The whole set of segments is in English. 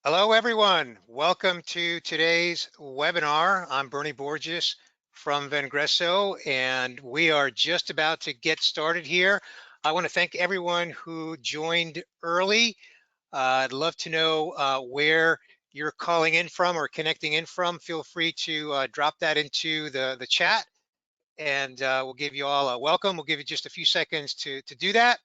Hello, everyone. Welcome to today's webinar. I'm Bernie Borges from Vengreso, and we are just about to get started here. I want to thank everyone who joined early. I'd love to know where you're calling in from or connecting in from. Feel free to drop that into the chat, and we'll give you all a welcome. We'll give you just a few seconds to do that.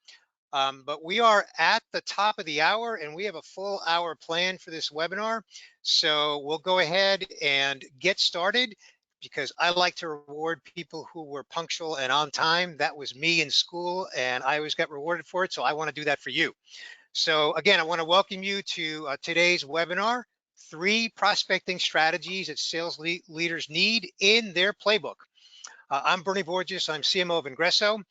But we are at the top of the hour and we have a full hour planned for this webinar. So we'll go ahead and get started because I like to reward people who were punctual and on time. That was me in school and I always got rewarded for it. So I want to do that for you. So again, I want to welcome you to today's webinar, 3 prospecting strategies that sales leaders need in their playbook. I'm Bernie Borges, I'm CMO of Vengreso.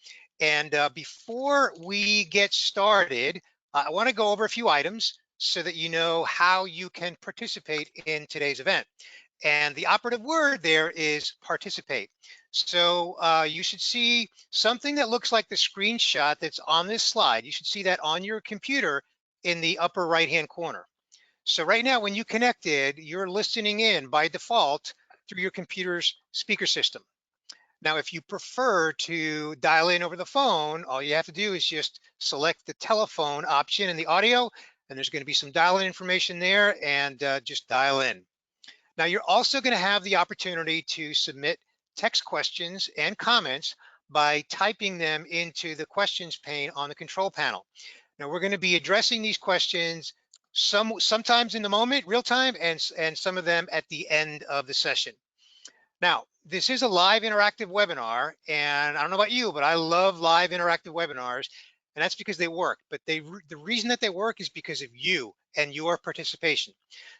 And before we get started, I want to go over a few items so that you know how you can participate in today's event. And the operative word there is participate. So you should see something that looks like the screenshot that's on this slide. You should see that on your computer in the upper right-hand corner. So right now, when you connected, you're listening in by default through your computer's speaker system. Now, if you prefer to dial in over the phone, all you have to do is just select the telephone option in the audio, and there's going to be some dial-in information there, and just dial in. Now, you're also going to have the opportunity to submit text questions and comments by typing them into the questions pane on the control panel. Now, we're going to be addressing these questions sometimes in the moment, real time, and some of them at the end of the session. Now, this is a live interactive webinar, and I don't know about you, but I love live interactive webinars, and that's because they work. But the reason that they work is because of you and your participation.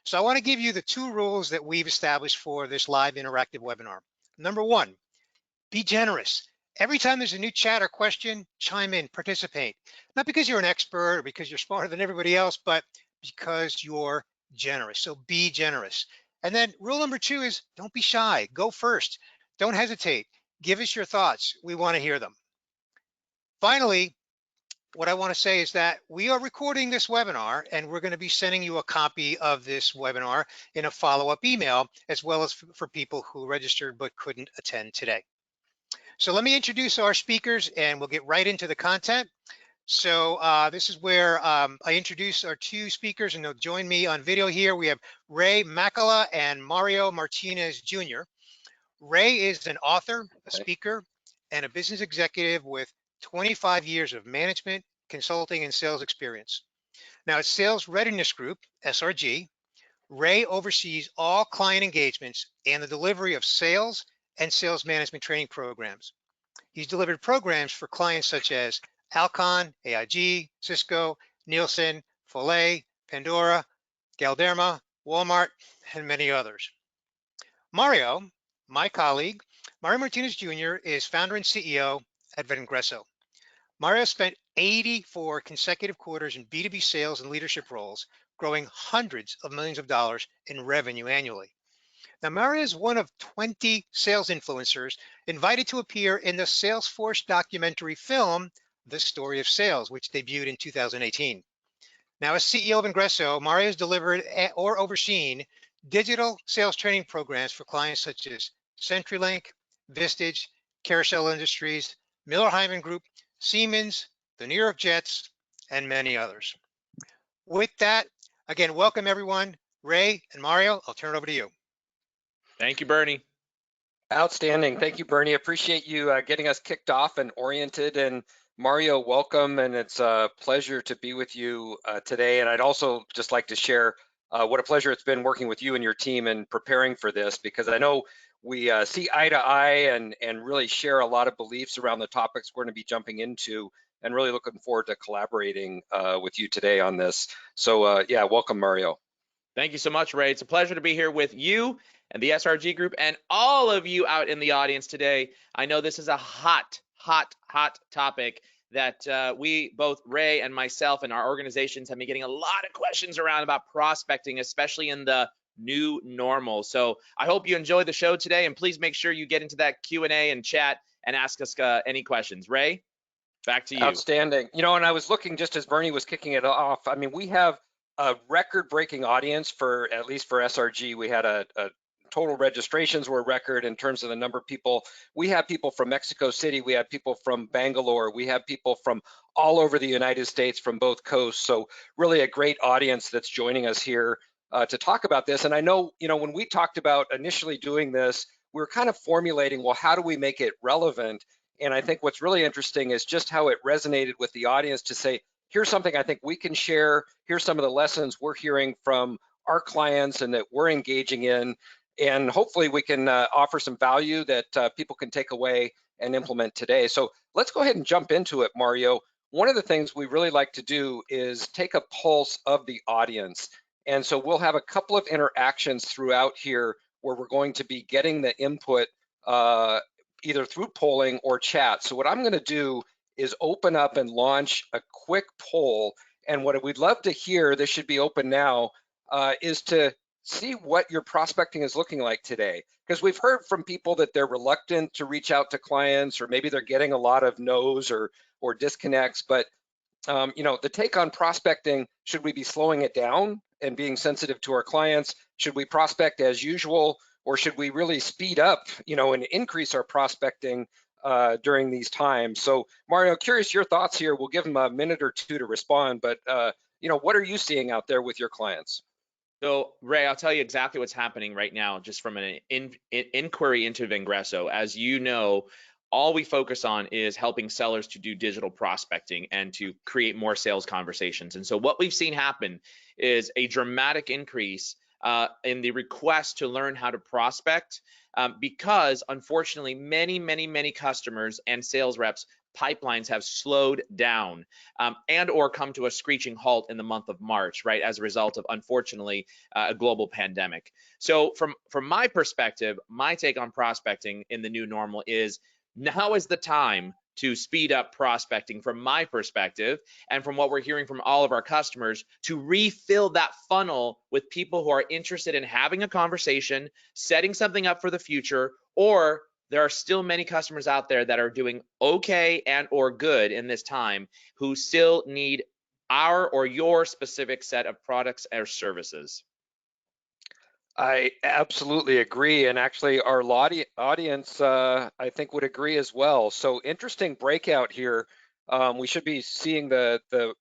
So I want to give you the 2 rules that we've established for this live interactive webinar. Number 1, be generous. Every time there's a new chat or question, chime in, participate. Not because you're an expert or because you're smarter than everybody else, but because you're generous. So be generous. And then rule number 2 is don't be shy. Go first. Don't hesitate. Give us your thoughts. We want to hear them. Finally, what I want to say is that we are recording this webinar and we're going to be sending you a copy of this webinar in a follow-up email, as well as for people who registered but couldn't attend today. So let me introduce our speakers and we'll get right into the content. So this is where I introduce our 2 speakers, and they'll join me on video here. We have Ray Makela and Mario Martinez Jr. Ray is an author, a speaker, and a business executive with 25 years of management, consulting, and sales experience. Now at Sales Readiness Group, SRG, Ray oversees all client engagements and the delivery of sales and sales management training programs. He's delivered programs for clients such as Alcon, AIG, Cisco, Nielsen, Foley, Pandora, Galderma, Walmart, and many others. Mario, my colleague, Mario Martinez Jr. is founder and CEO at Vengreso. Mario spent 84 consecutive quarters in B2B sales and leadership roles, growing hundreds of millions of dollars in revenue annually. Now, Mario is one of 20 sales influencers invited to appear in the Salesforce documentary film, The Story of Sales, which debuted in 2018. Now, as CEO of Vengreso, Mario has delivered or overseen digital sales training programs for clients such as CenturyLink, Vistage, Carousel Industries, Miller Heiman Group, Siemens, the New York Jets, and many others. With that, again, welcome everyone. Ray and Mario, I'll turn it over to you. Thank you, Bernie. Outstanding. Thank you, Bernie. Appreciate you getting us kicked off and oriented. And Mario, welcome. And it's a pleasure to be with you today. And I'd also just like to share what a pleasure it's been working with you and your team and preparing for this, because I know we see eye to eye and really share a lot of beliefs around the topics we're going to be jumping into, and really looking forward to collaborating with you today on this. So yeah, welcome, Mario. Thank you so much, Ray. It's a pleasure to be here with you and the SRG group and all of you out in the audience today. I know this is a hot topic that we, both Ray and myself and our organizations, have been getting a lot of questions around about prospecting, especially in the new normal. So I hope you enjoy the show today, and please make sure you get into that Q&A and chat and ask us any questions. Ray, back to you. Outstanding. You know, and I was looking just as Bernie was kicking it off. I mean, we have a record-breaking audience for, at least for SRG. We had a total registrations were a record in terms of the number of people. We have people from Mexico City, we have people from Bangalore, we have people from all over the United States from both coasts. So really a great audience that's joining us here to talk about this. And I know, when we talked about initially doing this, we were kind of formulating, well, how do we make it relevant? And I think what's really interesting is just how it resonated with the audience to say, here's something I think we can share. Here's some of the lessons we're hearing from our clients and that we're engaging in. And hopefully we can offer some value that people can take away and implement today. So let's go ahead and jump into it, Mario. One of the things we really like to do is take a pulse of the audience. And so we'll have a couple of interactions throughout here where we're going to be getting the input either through polling or chat. So what I'm going to do is open up and launch a quick poll. And what we'd love to hear, this should be open now, is to see what your prospecting is looking like today. Because we've heard from people that they're reluctant to reach out to clients, or maybe they're getting a lot of no's or disconnects. But the take on prospecting, should we be slowing it down and being sensitive to our clients? Should we prospect as usual, or should we really speed up, and increase our prospecting during these times? So Mario, curious your thoughts here. We'll give them a minute or two to respond, but what are you seeing out there with your clients? So Ray, I'll tell you exactly what's happening right now, just from an inquiry into Vengreso. As you know, all we focus on is helping sellers to do digital prospecting and to create more sales conversations. And so what we've seen happen is a dramatic increase in the request to learn how to prospect, because unfortunately, many customers and sales reps pipelines have slowed down and or come to a screeching halt in the month of March, right, as a result of, unfortunately, a global pandemic. So from my perspective, my take on prospecting in the new normal is now is the time to speed up prospecting, from my perspective, and from what we're hearing from all of our customers, to refill that funnel with people who are interested in having a conversation, setting something up for the future, or there are still many customers out there that are doing okay and or good in this time who still need our or your specific set of products or services. I absolutely agree, and actually our audience, I think, would agree as well. So interesting breakout here. We should be seeing the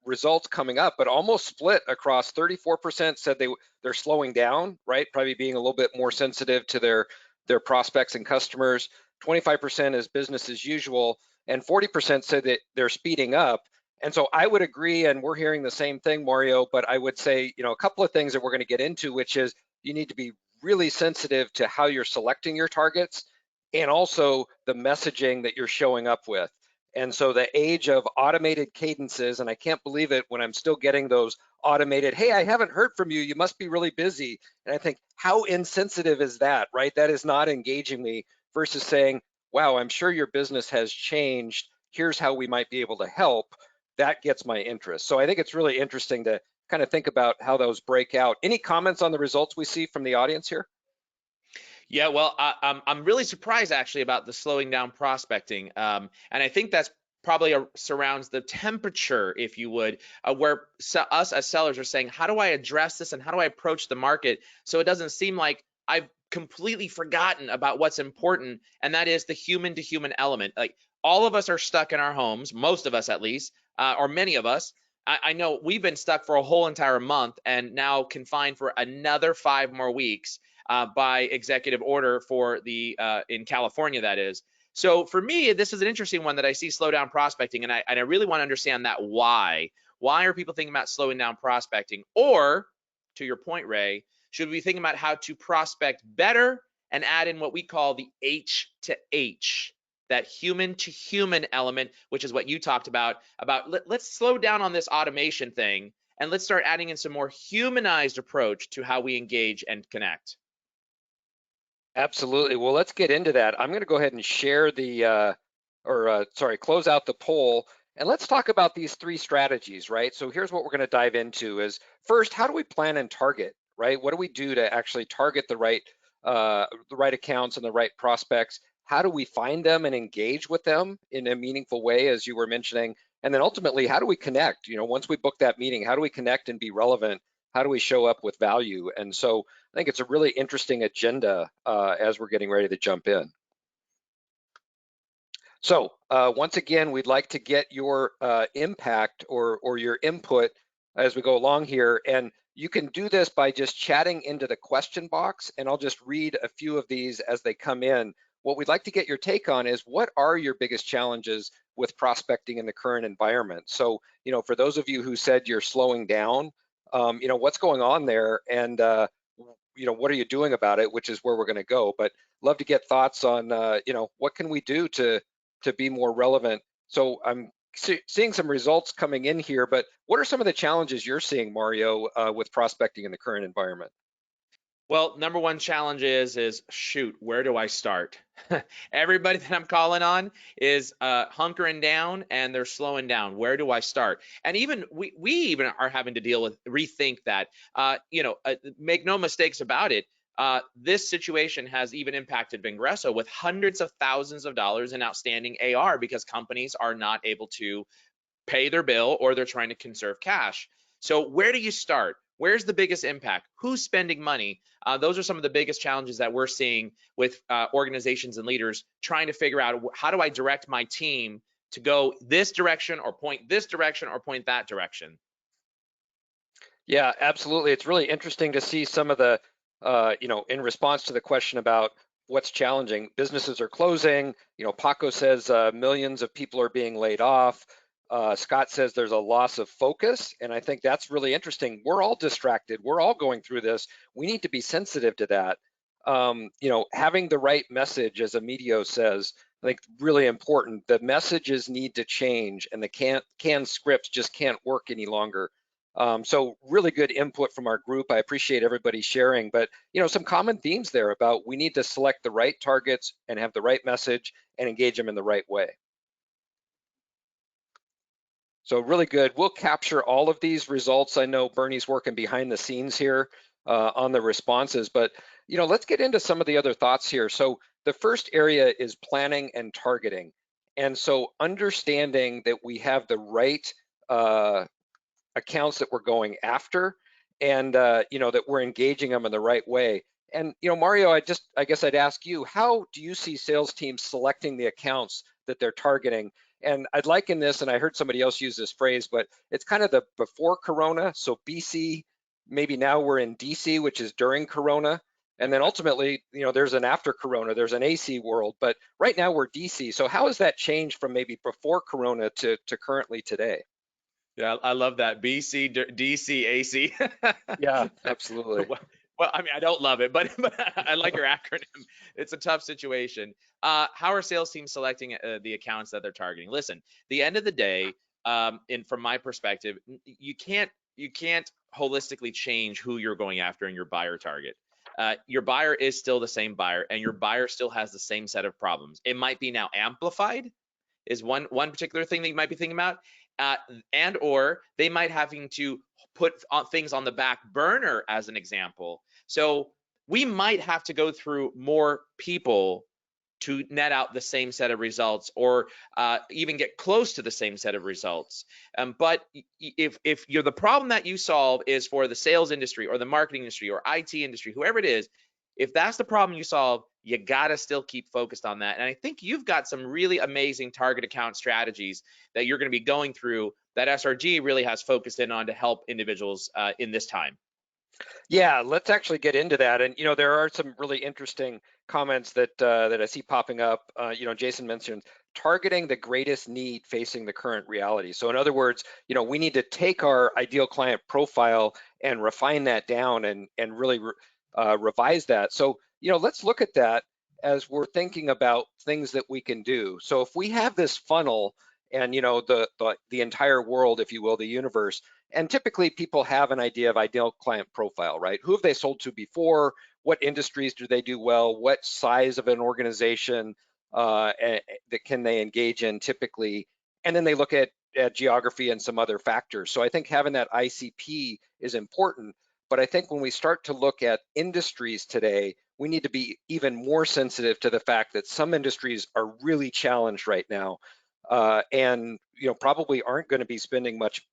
results coming up, but almost split across. 34% said they're slowing down, right? Probably being a little bit more sensitive to their prospects and customers. 25% is business as usual, and 40% said that they're speeding up. And so I would agree, and we're hearing the same thing, Mario, but I would say, a couple of things that we're going to get into, which is you need to be really sensitive to how you're selecting your targets and also the messaging that you're showing up with. And so the age of automated cadences, and I can't believe it when I'm still getting those automated, hey, I haven't heard from you, you must be really busy. And I think, how insensitive is that, right? That is not engaging me, versus saying, wow, I'm sure your business has changed. Here's how we might be able to help. That gets my interest. So I think it's really interesting to kind of think about how those break out. Any comments on the results we see from the audience here? Yeah, well, I'm really surprised actually about the slowing down prospecting, and I think that's probably surrounds the temperature, if you would, where us as sellers are saying, how do I address this and how do I approach the market so it doesn't seem like I've completely forgotten about what's important, and that is the human to human element. Like, all of us are stuck in our homes, most of us at least, or many of us. I know we've been stuck for a whole entire month and now confined for another 5 more weeks by executive order for the in California, that is. So for me, this is an interesting one that I see slow down prospecting, and I really want to understand that why. Why are people thinking about slowing down prospecting? Or, to your point, Ray, should we be thinking about how to prospect better and add in what we call the H to H, that human to human element, which is what you talked about let's slow down on this automation thing and let's start adding in some more humanized approach to how we engage and connect. Absolutely. Well, let's get into that. I'm going to go ahead and share close out the poll, and let's talk about these 3 strategies, right? So here's what we're going to dive into is, first, how do we plan and target, right? What do we do to actually target the right accounts and the right prospects? How do we find them and engage with them in a meaningful way, as you were mentioning? And then ultimately, how do we connect? Once we book that meeting, how do we connect and be relevant? How do we show up with value? And so I think it's a really interesting agenda as we're getting ready to jump in. So once again, we'd like to get your impact or your input as we go along here. And you can do this by just chatting into the question box, and I'll just read a few of these as they come in. What we'd like to get your take on is, what are your biggest challenges with prospecting in the current environment? So, for those of you who said you're slowing down, what's going on there, and what are you doing about it, which is where we're going to go. But love to get thoughts on, what can we do to be more relevant. So I'm seeing some results coming in here, but what are some of the challenges you're seeing, Mario, with prospecting in the current environment? Well, number one challenge is shoot, where do I start? Everybody that I'm calling on is hunkering down and they're slowing down. Where do I start? And even we even are having to deal with rethink that. Make no mistakes about it. This situation has even impacted Vengreso with hundreds of thousands of dollars in outstanding AR because companies are not able to pay their bill or they're trying to conserve cash. So where do you start? Where's the biggest impact? Who's spending money? Those are some of the biggest challenges that we're seeing with organizations and leaders trying to figure out, how do I direct my team to go this direction or point this direction or point that direction? Yeah, absolutely. It's really interesting to see some of the, in response to the question about what's challenging, businesses are closing. Paco says millions of people are being laid off. Scott says there's a loss of focus, and I think that's really interesting. We're all distracted. We're all going through this. We need to be sensitive to that. Having the right message, as Emilio says, I think really important. The messages need to change, and the canned scripts just can't work any longer. So really good input from our group. I appreciate everybody sharing, but some common themes there about we need to select the right targets and have the right message and engage them in the right way. So really good. We'll capture all of these results. I know Bernie's working behind the scenes here on the responses, but let's get into some of the other thoughts here. So the first area is planning and targeting. And so understanding that we have the right accounts that we're going after, and that we're engaging them in the right way. And Mario, I guess I'd ask you, how do you see sales teams selecting the accounts that they're targeting? And I'd liken this, and I heard somebody else use this phrase, but it's kind of the before Corona. So BC, maybe now we're in DC, which is during Corona. And then ultimately, there's an after Corona, there's an AC world, but right now we're DC. So how has that changed from maybe before Corona to currently today? Yeah, I love that. BC, DC, AC. Yeah, absolutely. Well, I mean, I don't love it, but I like your acronym. It's a tough situation. How are sales teams selecting the accounts that they're targeting? Listen, the end of the day, and from my perspective, you can't holistically change who you're going after in your buyer target. Your buyer is still the same buyer, and your buyer still has the same set of problems. It might be now amplified, is one particular thing that you might be thinking about, and or they might having to put things on the back burner, as an example. So we might have to go through more people to net out the same set of results, or even get close to the same set of results. But if you're, the problem that you solve is for the sales industry or the marketing industry or IT industry, whoever it is, if that's the problem you solve, you gotta still keep focused on that. And I think you've got some really amazing target account strategies that you're going to be going through that SRG really has focused in on to help individuals in this time. Yeah, let's actually get into that. And there are some really interesting comments that that I see popping up. Jason mentioned targeting the greatest need facing the current reality. So in other words, we need to take our ideal client profile and refine that down and really revise that. So let's look at that as we're thinking about things that we can do. So if we have this funnel and the entire world, if you will, the universe, and typically people have an idea of ideal client profile, right? Who have they sold to before? What industries do they do well? What size of an organization that can they engage in typically? And then they look at geography and some other factors. So I think having that ICP is important. But I think when we start to look at industries today, we need to be even more sensitive to the fact that some industries are really challenged right now. And probably aren't going to be spending much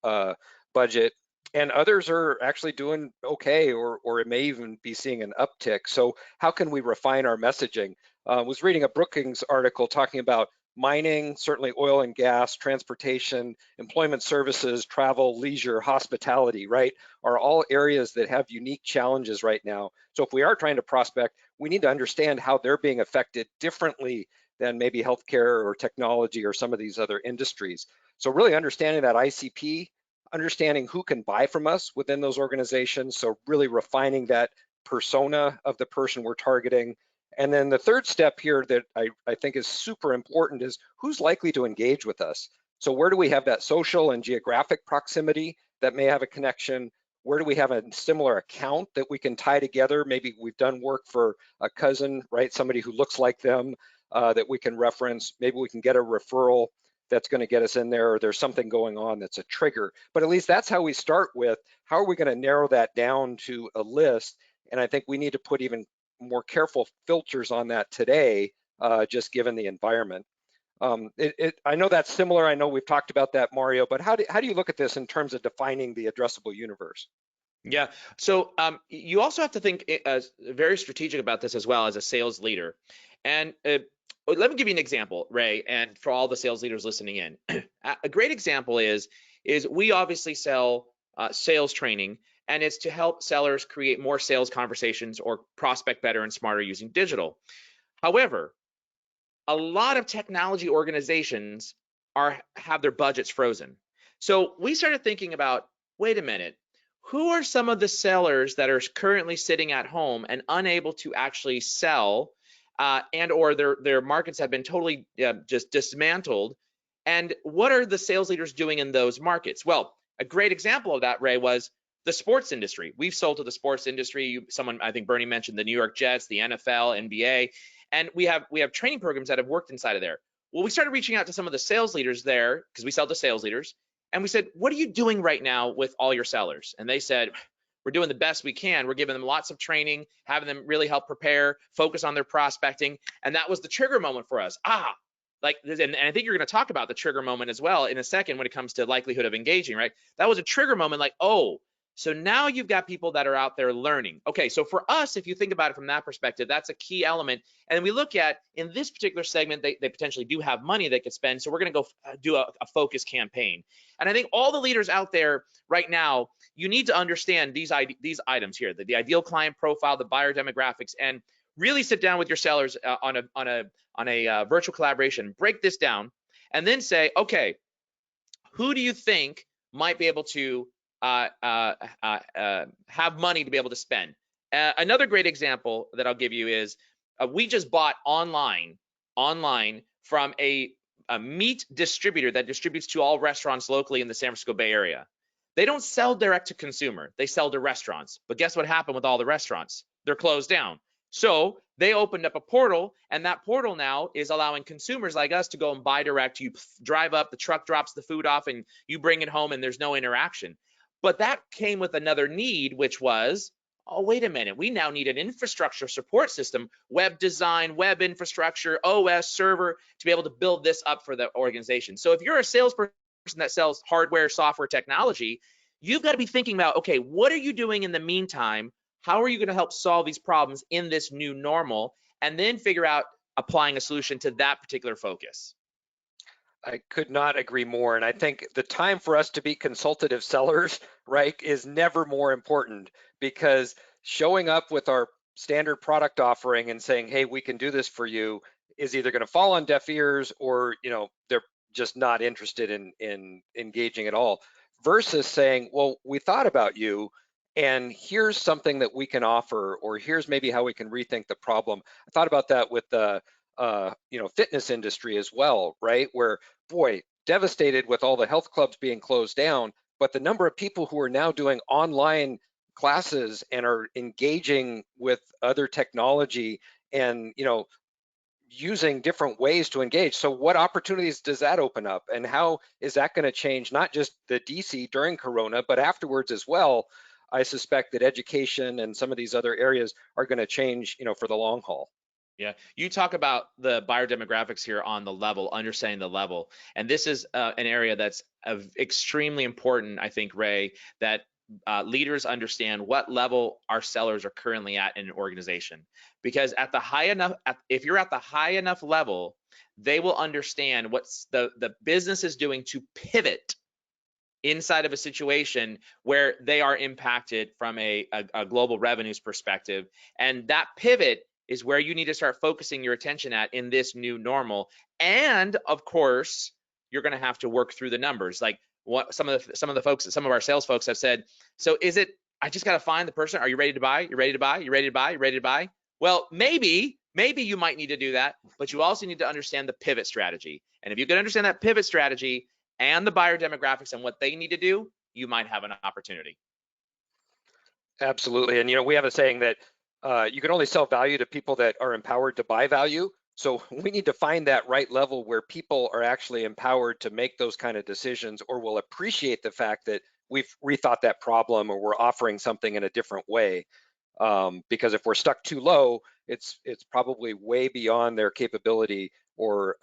budget, and others are actually doing okay, or it may even be seeing an uptick. So how can we refine our messaging? Was reading a Brookings article talking about mining, certainly oil and gas, transportation, employment services, travel, leisure, hospitality, right, are all areas that have unique challenges right now. So if we are trying to prospect, we need to understand how they're being affected differently than maybe healthcare or technology or some of these other industries. So really understanding that ICP, understanding who can buy from us within those organizations. So really refining that persona of the person we're targeting. And then the third step here that I think is super important is who's likely to engage with us. So where do we have that social and geographic proximity that may have a connection? Where do we have a similar account that we can tie together? Maybe we've done work for a cousin, right? Somebody who looks like them that we can reference. Maybe we can get a referral that's going to get us in there, or there's something going on that's a trigger. But at least that's how we start with, how are we going to narrow that down to a list? And I think we need to put even more careful filters on that today, just given the environment. I know that's similar. I know we've talked about that, Mario, but how do you look at this in terms of defining the addressable universe? Yeah. So you also have to think very strategic about this as well as a sales leader. And let me give you an example, Ray, and for all the sales leaders listening in. A great example is we obviously sell sales training, and it's to help sellers create more sales conversations or prospect better and smarter using digital. However, a lot of technology organizations have their budgets frozen. So we started thinking about, wait a minute, who are some of the sellers that are currently sitting at home and unable to actually sell, and or their markets have been totally just dismantled, and what are the sales leaders doing in those markets? Well, a great example of that, Ray, was the sports industry. We've sold to the sports industry. Someone, I think Bernie mentioned the New York Jets, the NFL, NBA, and we have training programs that have worked inside of there. Well, we started reaching out to some of the sales leaders there because we sell to sales leaders, and we said, what are you doing right now with all your sellers? And they said, we're doing the best we can. We're giving them lots of training, having them really help prepare, focus on their prospecting. And that was the trigger moment for us. Like, and I think you're going to talk about the trigger moment as well in a second when it comes to likelihood of engaging, right? That was a trigger moment, like, oh, so now you've got people that are out there learning. Okay, so for us, if you think about it from that perspective, that's a key element. And we look at, in this particular segment, they potentially do have money they could spend. So we're going to go do a focus campaign. And I think all the leaders out there right now, you need to understand these items here, the ideal client profile, the buyer demographics, and really sit down with your sellers on a virtual collaboration, break this down, and then say, okay, who do you think might be able to have money to be able to spend? Another great example that I'll give you is we just bought online from a meat distributor that distributes to all restaurants locally in the San Francisco Bay Area. They don't sell direct to consumer. They sell to restaurants. But guess what happened with all the restaurants? They're closed down. So they opened up a portal, and that portal now is allowing consumers like us to go and buy direct. You drive up, the truck drops the food off, and you bring it home, and there's no interaction. But that came with another need, which was, oh, wait a minute, we now need an infrastructure support system, web design, web infrastructure, OS, server, to be able to build this up for the organization. So if you're a salesperson that sells hardware, software, technology, you've got to be thinking about, okay, what are you doing in the meantime? How are you going to help solve these problems in this new normal? And then figure out applying a solution to that particular focus. I could not agree more. And I think the time for us to be consultative sellers, right, is never more important, because showing up with our standard product offering and saying, hey, we can do this for you, is either going to fall on deaf ears, or they're just not interested in engaging at all, versus saying, well, we thought about you, and here's something that we can offer, or here's maybe how we can rethink the problem. I thought about that with the fitness industry as well, right? Where, boy, devastated with all the health clubs being closed down, but the number of people who are now doing online classes and are engaging with other technology and using different ways to engage. So what opportunities does that open up, and how is that going to change not just the DC during Corona, but afterwards as well? I suspect that education and some of these other areas are going to change, for the long haul. Yeah, you talk about the buyer demographics here on the level, understanding the level, and this is an area that's extremely important, I think, Ray, that leaders understand what level our sellers are currently at in an organization. Because at the high enough, if you're at the high enough level, they will understand what's the business is doing to pivot inside of a situation where they are impacted from a global revenues perspective. And that pivot is where you need to start focusing your attention at in this new normal. And of course, you're going to have to work through the numbers. Like what some of the folks, some of our sales folks have said, so is it, I just got to find the person. Are you ready to buy? You ready to buy? You ready to buy? You ready to buy? Well, maybe you might need to do that, but you also need to understand the pivot strategy. And if you can understand that pivot strategy and the buyer demographics and what they need to do, you might have an opportunity. Absolutely. And, we have a saying that you can only sell value to people that are empowered to buy value. So we need to find that right level where people are actually empowered to make those kind of decisions, or will appreciate the fact that we've rethought that problem, or we're offering something in a different way. Because if we're stuck too low, it's probably way beyond their capability or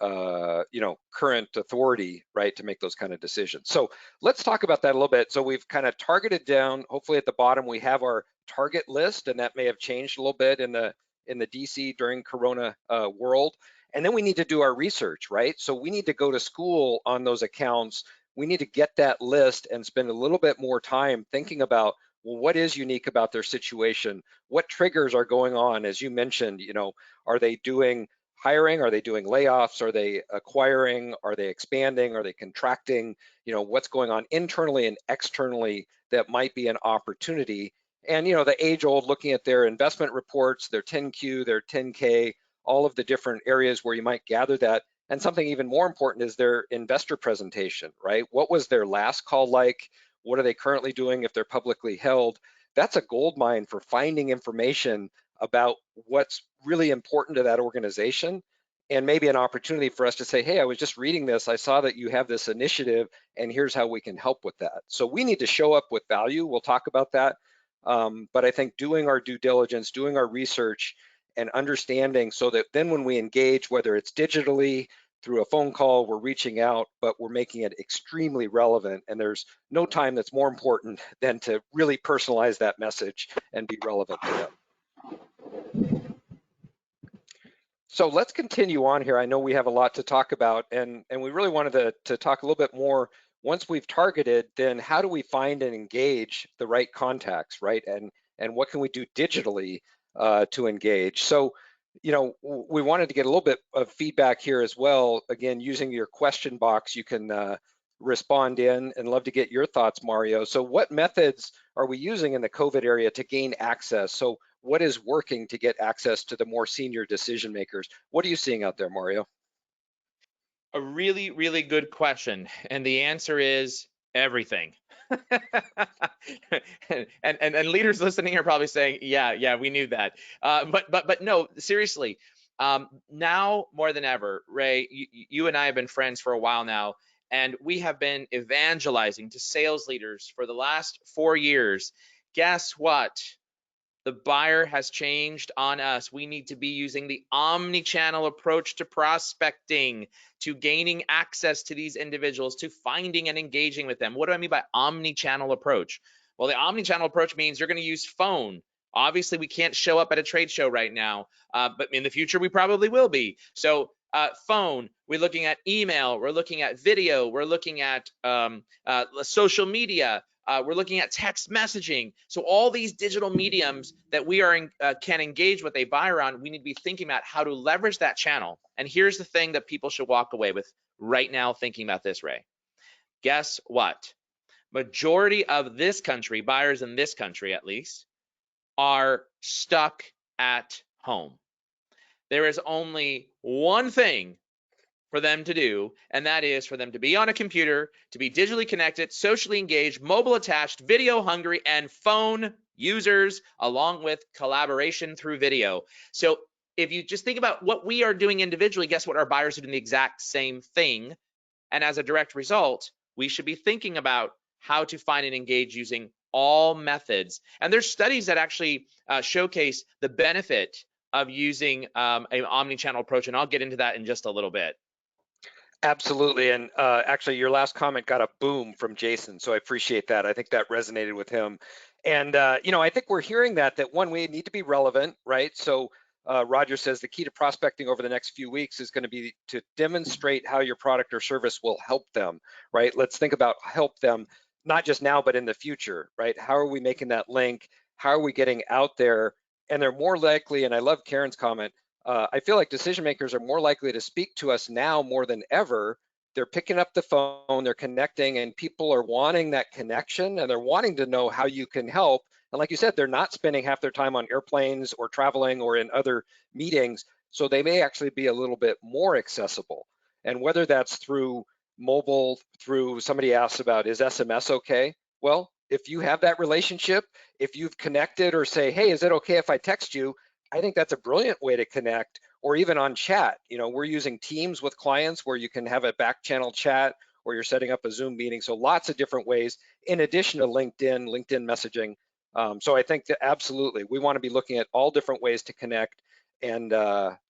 current authority, right, to make those kind of decisions. So let's talk about that a little bit. So we've kind of targeted down. Hopefully, at the bottom we have our target list, and that may have changed a little bit in the DC during Corona world. And then we need to do our research, right? So we need to go to school on those accounts. We need to get that list and spend a little bit more time thinking about, well, what is unique about their situation? What triggers are going on? As you mentioned, are they doing hiring? Are they doing layoffs? Are they acquiring? Are they expanding? Are they contracting? What's going on internally and externally that might be an opportunity? And, the age old, looking at their investment reports, their 10Q, their 10K, all of the different areas where you might gather that. And something even more important is their investor presentation, right? What was their last call like? What are they currently doing if they're publicly held? That's a gold mine for finding information about what's really important to that organization, and maybe an opportunity for us to say, hey, I was just reading this, I saw that you have this initiative, and here's how we can help with that. So we need to show up with value. We'll talk about that. But I think doing our due diligence, doing our research, and understanding, so that then when we engage, whether it's digitally, through a phone call, we're reaching out, but we're making it extremely relevant. And there's no time that's more important than to really personalize that message and be relevant to them. So let's continue on here. I know we have a lot to talk about, and we really wanted to talk a little bit more. Once we've targeted, then how do we find and engage the right contacts, right? And what can we do digitally to engage? So, we wanted to get a little bit of feedback here as well. Again, using your question box, you can respond in, and love to get your thoughts, Mario. So what methods are we using in the COVID area to gain access? So what is working to get access to the more senior decision makers? What are you seeing out there, Mario? A really, really good question. And the answer is everything. and leaders listening are probably saying, yeah, we knew that. But no, seriously, now more than ever, Ray, you and I have been friends for a while now, and we have been evangelizing to sales leaders for the last 4 years. Guess what? The buyer has changed on us. We need to be using the omni-channel approach to prospecting, to gaining access to these individuals, to finding and engaging with them. What do I mean by omni-channel approach? Well, the omni-channel approach means you're going to use phone. Obviously, we can't show up at a trade show right now, but in the future, we probably will be. So phone, we're looking at email, we're looking at video, we're looking at social media, we're looking at text messaging. So all these digital mediums that we can engage with a buyer on, we need to be thinking about how to leverage that channel. And here's the thing that people should walk away with right now thinking about this, Ray. Guess what? Majority of this country, buyers in this country at least, are stuck at home. There is only one thing for them to do, and that is for them to be on a computer, to be digitally connected, socially engaged, mobile attached, video hungry, and phone users, along with collaboration through video. So if you just think about what we are doing individually, guess what? Our buyers are doing the exact same thing. And as a direct result, we should be thinking about how to find and engage using all methods. And there's studies that actually showcase the benefit of using an omni-channel approach, and I'll get into that in just a little bit. Absolutely, and actually your last comment got a boom from Jason, so I appreciate that. I think that resonated with him. And I think we're hearing that one, we need to be relevant, right? So Roger says the key to prospecting over the next few weeks is going to be to demonstrate how your product or service will help them, right? Let's think about help them, not just now, but in the future, right? How are we making that link? How are we getting out there? And they're more likely, and I love Karen's comment, I feel like decision makers are more likely to speak to us now more than ever. They're picking up the phone, they're connecting, and people are wanting that connection, and they're wanting to know how you can help. And like you said, they're not spending half their time on airplanes or traveling or in other meetings, so they may actually be a little bit more accessible. And whether that's through mobile, through somebody asked about, is SMS okay? Well, if you have that relationship, if you've connected or say, hey, is it okay if I text you? I think that's a brilliant way to connect, or even on chat. We're using Teams with clients where you can have a back channel chat, or you're setting up a Zoom meeting. So lots of different ways in addition to LinkedIn messaging. So I think that absolutely, we want to be looking at all different ways to connect. And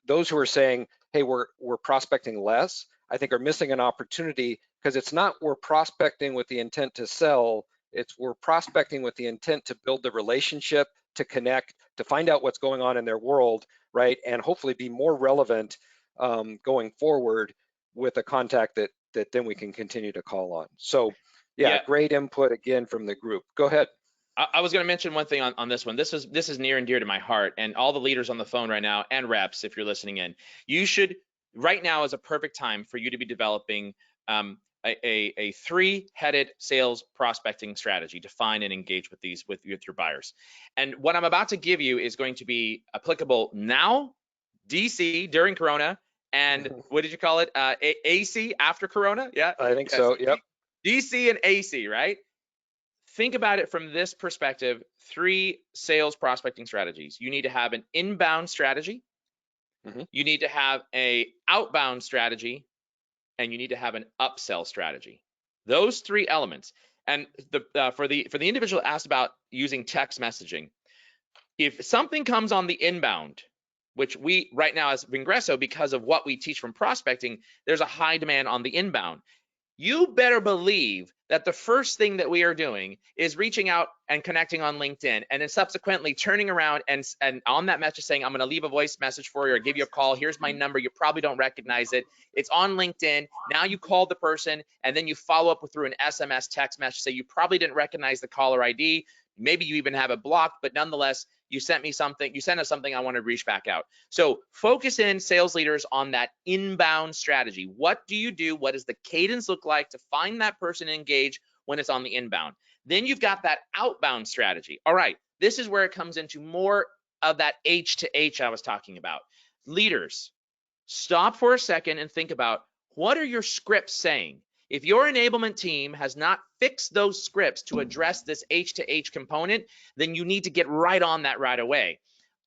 those who are saying, hey, we're prospecting less, I think are missing an opportunity, because it's not we're prospecting with the intent to sell, it's we're prospecting with the intent to build the relationship, to connect, to find out what's going on in their world, right? And hopefully be more relevant going forward with a contact that then we can continue to call on. So yeah, great input again from the group. Go ahead. I was going to mention one thing on this one. This is near and dear to my heart, and all the leaders on the phone right now, and reps, if you're listening in, you should, right now is a perfect time for you to be developing a three-headed sales prospecting strategy to find and engage with your buyers. And what I'm about to give you is going to be applicable now, DC during Corona, and what did you call it? AC after Corona? Yeah, I think so. Yep. DC and AC, right? Think about it from this perspective: three sales prospecting strategies. You need to have an inbound strategy, you need to have an outbound strategy, and you need to have an upsell strategy. Those three elements. And for the individual asked about using text messaging, if something comes on the inbound, which we right now as Vengreso, because of what we teach from prospecting, there's a high demand on the inbound. You better believe that the first thing that we are doing is reaching out and connecting on LinkedIn, and then subsequently turning around and on that message saying, I'm going to leave a voice message for you or give you a call. Here's my number. You probably don't recognize it. It's on LinkedIn. Now you call the person, and then you follow up through an SMS text message. Say you probably didn't recognize the caller ID. Maybe you even have it blocked, but nonetheless, you sent me something, you sent us something, I want to reach back out. So focus in, sales leaders, on that inbound strategy. What do you do? What does the cadence look like to find that person and engage when it's on the inbound? Then you've got that outbound strategy. All right, this is where it comes into more of that H to H I was talking about. Leaders, stop for a second and think about, what are your scripts saying? If your enablement team has not fixed those scripts to address this H to H component, then you need to get right on that right away.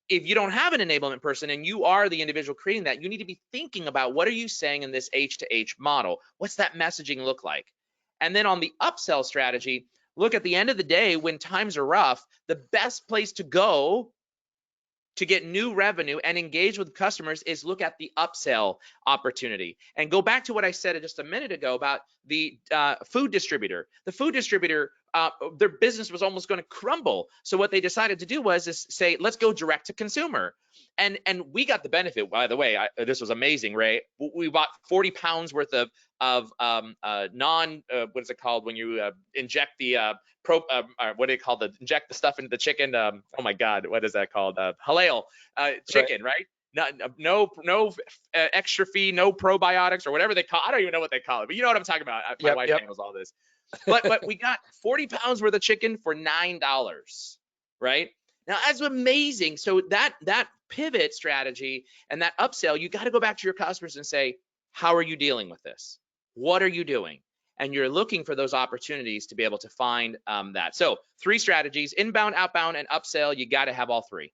If you don't have an enablement person and you are the individual creating that, you need to be thinking about, what are you saying in this H to H model? What's that messaging look like? And then on the upsell strategy, look, at the end of the day, when times are rough, the best place to go to get new revenue and engage with customers is look at the upsell opportunity. And go back to what I said just a minute ago about the food distributor. The food distributor, their business was almost going to crumble. So what they decided to do was say, let's go direct to consumer. And we got the benefit, by the way. This was amazing, Ray. We bought 40 pounds worth of what is it called when you inject the what do you call inject the stuff into the chicken? Oh my God, what is that called? Halal chicken, right? No extra fee, no probiotics or whatever they call. I don't even know what they call it, but you know what I'm talking about. My wife handles all this. But we got 40 pounds worth of chicken for $9, right? Now that's amazing. So that pivot strategy and that upsell, you got to go back to your customers and say, how are you dealing with this? What are you doing? And you're looking for those opportunities to be able to find that. So 3 strategies: inbound, outbound, and upsell. You got to have all 3.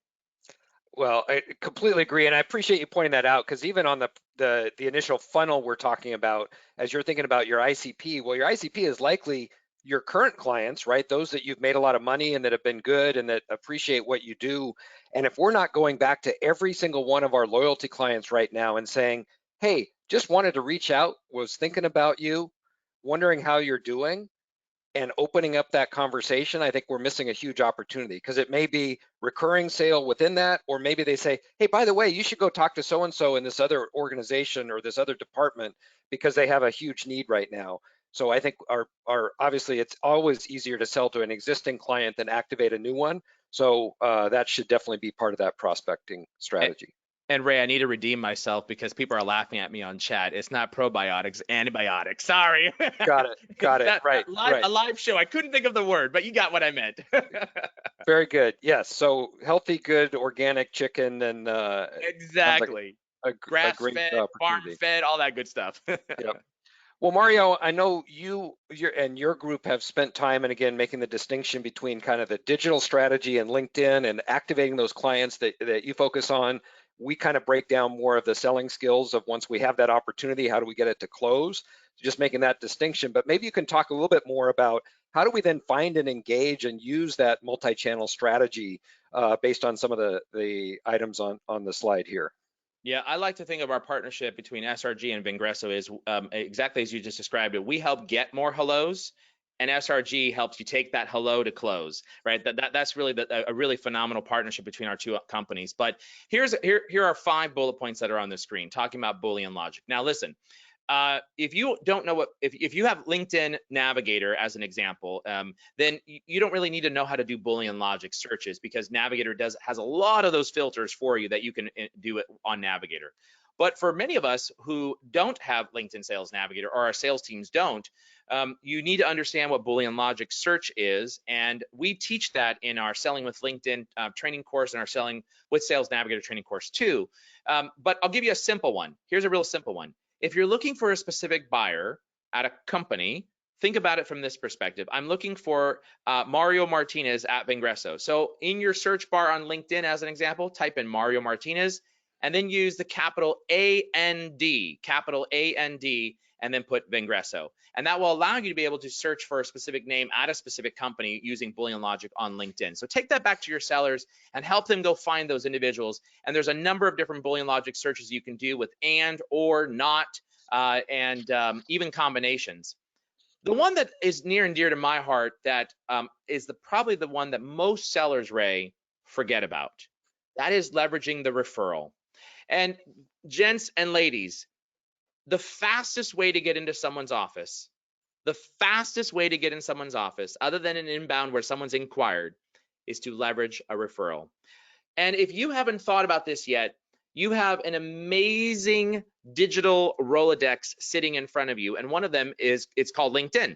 Well, I completely agree, and I appreciate you pointing that out, because even on the initial funnel we're talking about, as you're thinking about your ICP, well, your ICP is likely your current clients, right? Those that you've made a lot of money and that have been good and that appreciate what you do. And if we're not going back to every single one of our loyalty clients right now and saying, hey, just wanted to reach out, was thinking about you, wondering how you're doing, and opening up that conversation, I think we're missing a huge opportunity, because it may be recurring sale within that, or maybe they say, hey, by the way, you should go talk to so-and-so in this other organization or this other department because they have a huge need right now. So I think our obviously it's always easier to sell to an existing client than activate a new one. So that should definitely be part of that prospecting strategy. And Ray, I need to redeem myself because people are laughing at me on chat. It's not probiotics, antibiotics. Sorry. Got it. Got it. Right. A live show. I couldn't think of the word, but you got what I meant. Very good. Yes. So healthy, good, organic chicken, and exactly. a Grass great fed, farm opportunity. fed, all that good stuff. Yep. Well, Mario, I know your group have spent time, and again, making the distinction between kind of the digital strategy and LinkedIn and activating those clients that you focus on. We kind of break down more of the selling skills of once we have that opportunity, how do we get it to close? Just making that distinction. But maybe you can talk a little bit more about how do we then find and engage and use that multi-channel strategy based on some of the items on the slide here. Yeah, I like to think of our partnership between SRG and Vengreso is exactly as you just described it. We help get more hellos, and SRG helps you take that hello to close, right? That's really a really phenomenal partnership between our two companies. But here are 5 bullet points that are on the screen talking about Boolean logic. Now, listen. If you don't know if you have LinkedIn Navigator as an example, then you don't really need to know how to do Boolean logic searches, because Navigator has a lot of those filters for you that you can do it on Navigator. But for many of us who don't have LinkedIn Sales Navigator, or our sales teams don't, you need to understand what Boolean logic search is, and we teach that in our Selling with LinkedIn training course and our Selling with Sales Navigator training course too. But I'll give you a simple one. Here's a real simple one. If you're looking for a specific buyer at a company, think about it from this perspective. I'm looking for Mario Martinez at Vengreso. So in your search bar on LinkedIn, as an example, type in Mario Martinez, and then use the capital A-N-D, and then put Vengreso. And that will allow you to be able to search for a specific name at a specific company using Boolean logic on LinkedIn. So take that back to your sellers and help them go find those individuals. And there's a number of different Boolean logic searches you can do with and, or, not, and even combinations. The one that is near and dear to my heart that is probably the one that most sellers, Ray, forget about. That is leveraging the referral. And gents and ladies, the fastest way to get into someone's office, other than an inbound where someone's inquired, is to leverage a referral. And if you haven't thought about this yet, you have an amazing digital Rolodex sitting in front of you. And one of them it's called LinkedIn.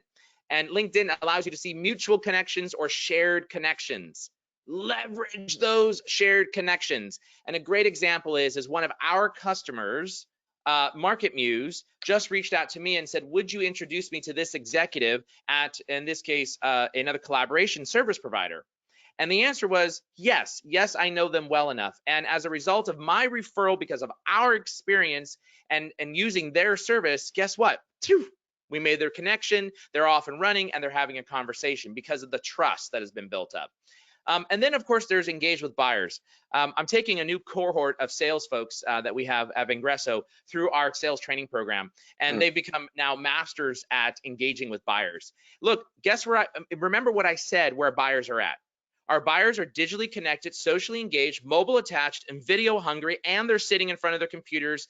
And LinkedIn allows you to see mutual connections or shared connections. Leverage those shared connections. And a great example is one of our customers, Market Muse, just reached out to me and said, would you introduce me to this executive at, in this case, another collaboration service provider? And the answer was yes. Yes, I know them well enough. And as a result of my referral, because of our experience and using their service, guess what? We made their connection, they're off and running, and they're having a conversation because of the trust that has been built up. And then, of course, there's engage with buyers. I'm taking a new cohort of sales folks that we have at Vengreso through our sales training program, and they've become now masters at engaging with buyers. Look, guess where remember what I said where buyers are at. Our buyers are digitally connected, socially engaged, mobile attached, and video hungry, and they're sitting in front of their computers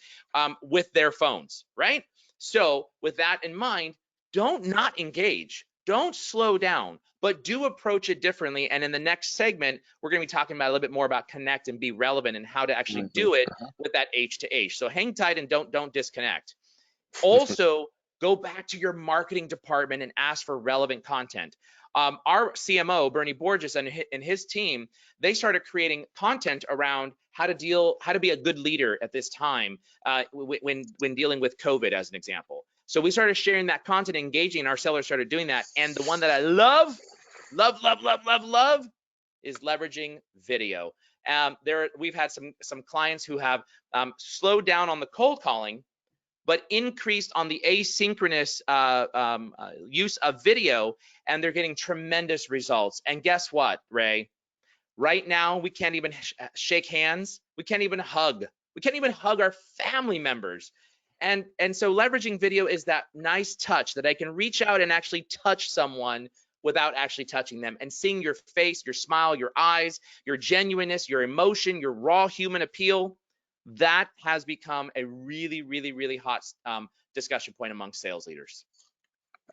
with their phones, right? So with that in mind, don't not engage. Don't slow down, but do approach it differently. And in the next segment, we're going to be talking about a little bit more about connect and be relevant and how to actually do it with that H to H. So hang tight and don't disconnect. Also, go back to your marketing department and ask for relevant content. Our CMO, Bernie Borges, and his team, they started creating content around how to be a good leader at this time when dealing with COVID, as an example. So we started sharing that content, engaging, and our sellers started doing that. And the one that I love is leveraging video. We've had some clients who have slowed down on the cold calling, but increased on the asynchronous use of video. and they're getting tremendous results. And guess what, Ray? Right now, we can't even shake hands. We can't even hug. We can't even hug our family members. And so leveraging video is that nice touch that I can reach out and actually touch someone without actually touching them, and seeing your face, your smile, your eyes, your genuineness, your emotion, your raw human appeal. That has become a really, really, really hot discussion point among sales leaders.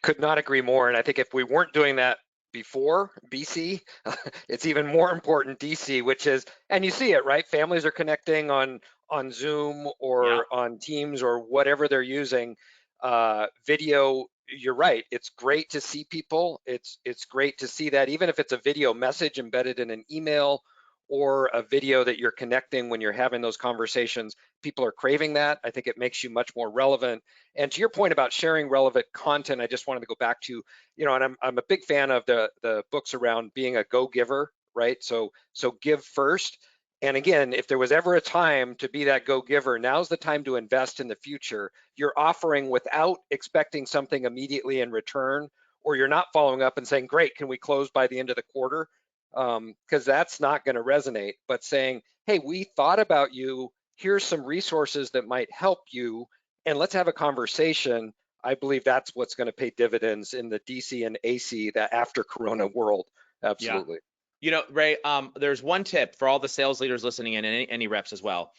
Could not agree more. And I think if we weren't doing that before BC, it's even more important DC, which is, and you see it, right? Families are connecting on Zoom Yeah. or on Teams or whatever they're using. Video, you're right. It's great to see people. It's great to see that, even if it's a video message embedded in an email or a video that you're connecting when you're having those conversations. People are craving that. I think it makes you much more relevant. And to your point about sharing relevant content, I just wanted to go back to, and I'm a big fan of the books around being a go-giver, right? So give first. And again, if there was ever a time to be that go-giver, now's the time to invest in the future. You're offering without expecting something immediately in return, or you're not following up and saying, great, can we close by the end of the quarter? Because that's not going to resonate. But saying, hey, we thought about you, here's some resources that might help you, and let's have a conversation. I believe that's what's going to pay dividends in the DC and AC, that after Corona world. Absolutely. Ray, there's one tip for all the sales leaders listening in, and any reps as well.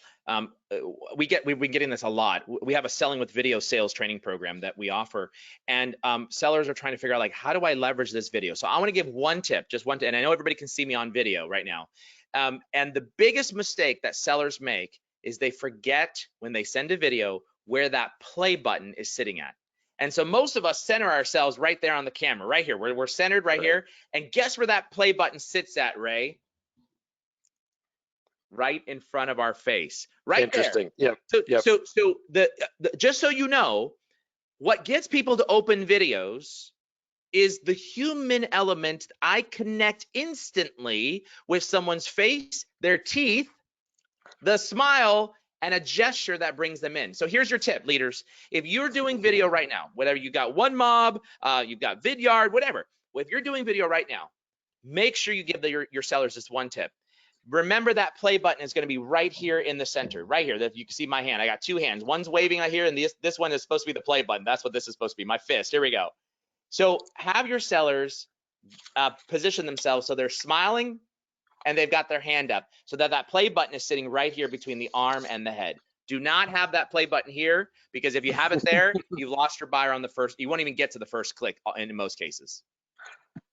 We've been getting this a lot. We have a selling with video sales training program that we offer, and sellers are trying to figure out, like, how do I leverage this video? So I want to give one tip, just one tip, and I know everybody can see me on video right now. And the biggest mistake that sellers make is they forget, when they send a video, where that play button is sitting at. And so most of us center ourselves right there on the camera, right here. We're centered right here. And guess where that play button sits at, Ray? Right in front of our face, right Interesting. there. Yep. So the just so you know, what gets people to open videos is the human element. I connect instantly with someone's face, their teeth, the smile, and a gesture that brings them in. So here's your tip, leaders. If you're doing video right now, whether you got One Mob, you've got Vidyard, whatever, if you're doing video right now, make sure you give your sellers this one tip. Remember, that play button is going to be right here in the center, right here. That you can see my hand. I got two hands. One's waving right here, and this one is supposed to be the play button. That's what this is supposed to be, my fist. Here we go. So have your sellers position themselves so they're smiling and they've got their hand up, so that play button is sitting right here between the arm and the head. Do not have that play button here, because if you have it there, you've lost your buyer on the first. You won't even get to the first click in most cases.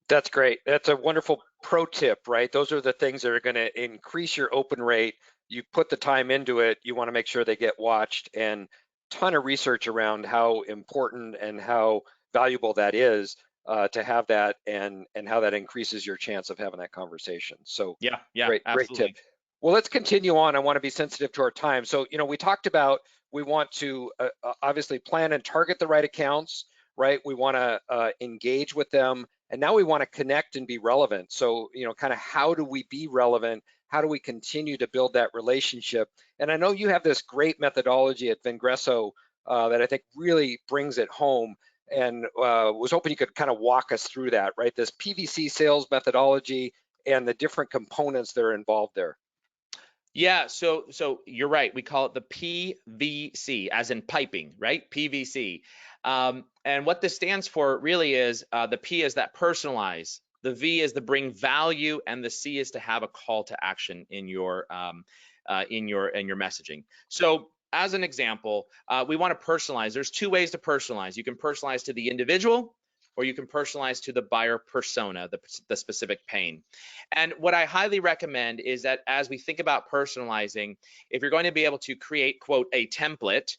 That's great. That's a wonderful pro tip, right? Those are the things that are going to increase your open rate. You put the time into it. You want to make sure they get watched, and ton of research around how important and how valuable that is to have that, and how that increases your chance of having that conversation. So yeah, great absolutely. tip. Well, let's continue on. I want to be sensitive to our time. So, we talked about, we want to obviously plan and target the right accounts, right? We want to engage with them, and now we want to connect and be relevant. So, kind of how do we be relevant? How do we continue to build that relationship? And I know you have this great methodology at Vengreso that I think really brings it home, and was hoping you could kind of walk us through that, right? This PVC sales methodology and the different components that are involved there. Yeah, so you're right. We call it the PVC, as in piping, right? PVC. And what this stands for really is, the P is that personalize, the V is the bring value, and the C is to have a call to action in your messaging. So as an example, we want to personalize. There's two ways to personalize. You can personalize to the individual, or you can personalize to the buyer persona, the specific pain. And what I highly recommend is that as we think about personalizing, if you're going to be able to create, quote, a template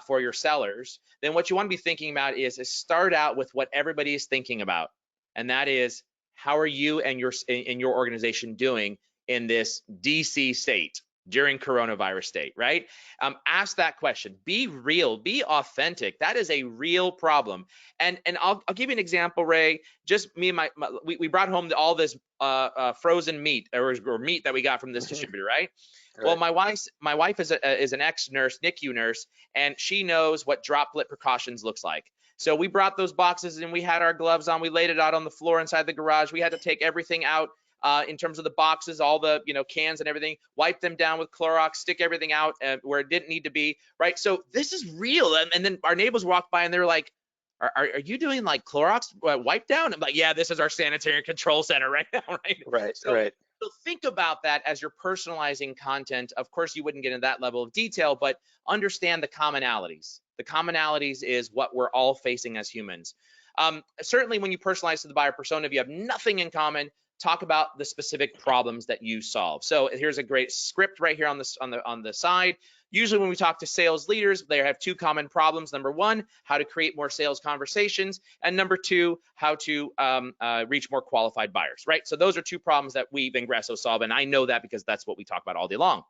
for your sellers, then what you want to be thinking about is start out with what everybody is thinking about. And that is, how are you and your organization doing in this DC state, during coronavirus state, right? Ask that question. Be real, be authentic. That is a real problem. And I'll give you an example, Ray. Just me and we brought home all this frozen meat or meat that we got from this distributor, right? Well, my wife is an ex-nurse, NICU nurse, and she knows what droplet precautions looks like. So we brought those boxes and we had our gloves on. We laid it out on the floor inside the garage. We had to take everything out in terms of the boxes, all the cans and everything, wipe them down with Clorox, stick everything out where it didn't need to be, right? So this is real. And then our neighbors walked by and they were like, are you doing like Clorox wipe down? I'm like, yeah, this is our sanitary control center right now, right? Right, So, right. so think about that as you're personalizing content. Of course, you wouldn't get into that level of detail, but understand the commonalities. The commonalities is what we're all facing as humans. Certainly, when you personalize to the buyer persona, if you have nothing in common, talk about the specific problems that you solve. So here's a great script right here on the side. Usually when we talk to sales leaders, they have two common problems. Number one, how to create more sales conversations. And number two, how to reach more qualified buyers, right? So those are two problems that we Vengreso solve. And I know that because that's what we talk about all day long.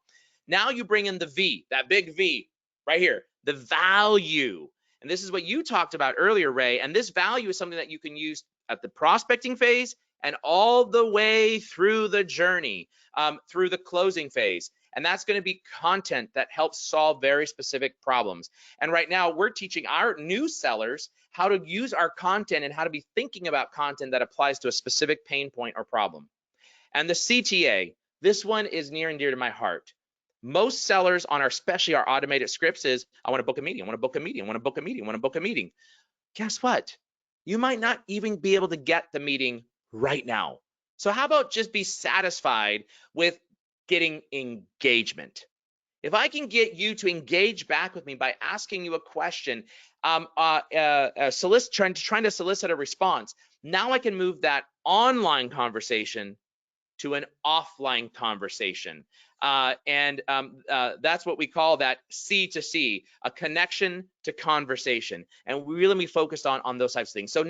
Now you bring in the V, that big V right here, the value. And this is what you talked about earlier, Ray. And this value is something that you can use at the prospecting phase and all the way through the journey, through the closing phase. And that's going to be content that helps solve very specific problems. And right now we're teaching our new sellers how to use our content and how to be thinking about content that applies to a specific pain point or problem. And the CTA, this one is near and dear to my heart. Most sellers on especially our automated scripts is, I want to book a meeting, I want to book a meeting, I want to book a meeting, I want to book a meeting. Guess what? You might not even be able to get the meeting right now. So how about just be satisfied with getting engagement? If I can get you to engage back with me by asking you a question, trying to solicit a response, now I can move that online conversation to an offline conversation. That's what we call that C to C, a connection to conversation. And we really be focused on those types of things. So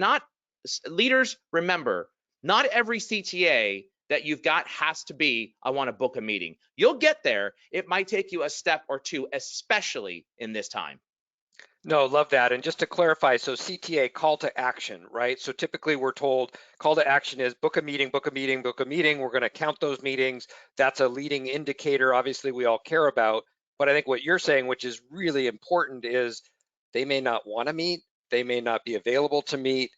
leaders, remember, not every CTA that you've got has to be, I want to book a meeting. You'll get there. It might take you a step or two, especially in this time. No, love that. And just to clarify, so CTA, call to action, right? So typically we're told call to action is book a meeting, book a meeting, book a meeting. We're going to count those meetings. That's a leading indicator, obviously, we all care about. But I think what you're saying, which is really important, is they may not want to meet. They may not be available to meet.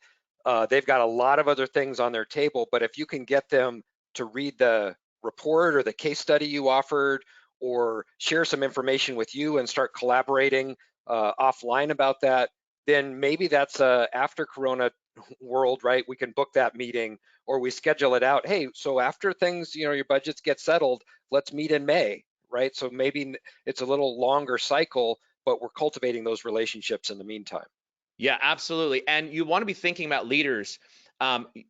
They've got a lot of other things on their table. But if you can get them to read the report or the case study you offered, or share some information with you and start collaborating offline about that, then maybe that's a after Corona world, right? We can book that meeting, or we schedule it out. Hey, so after things, your budgets get settled, let's meet in May, right? So maybe it's a little longer cycle, but we're cultivating those relationships in the meantime. Yeah, absolutely. And you want to be thinking about leaders.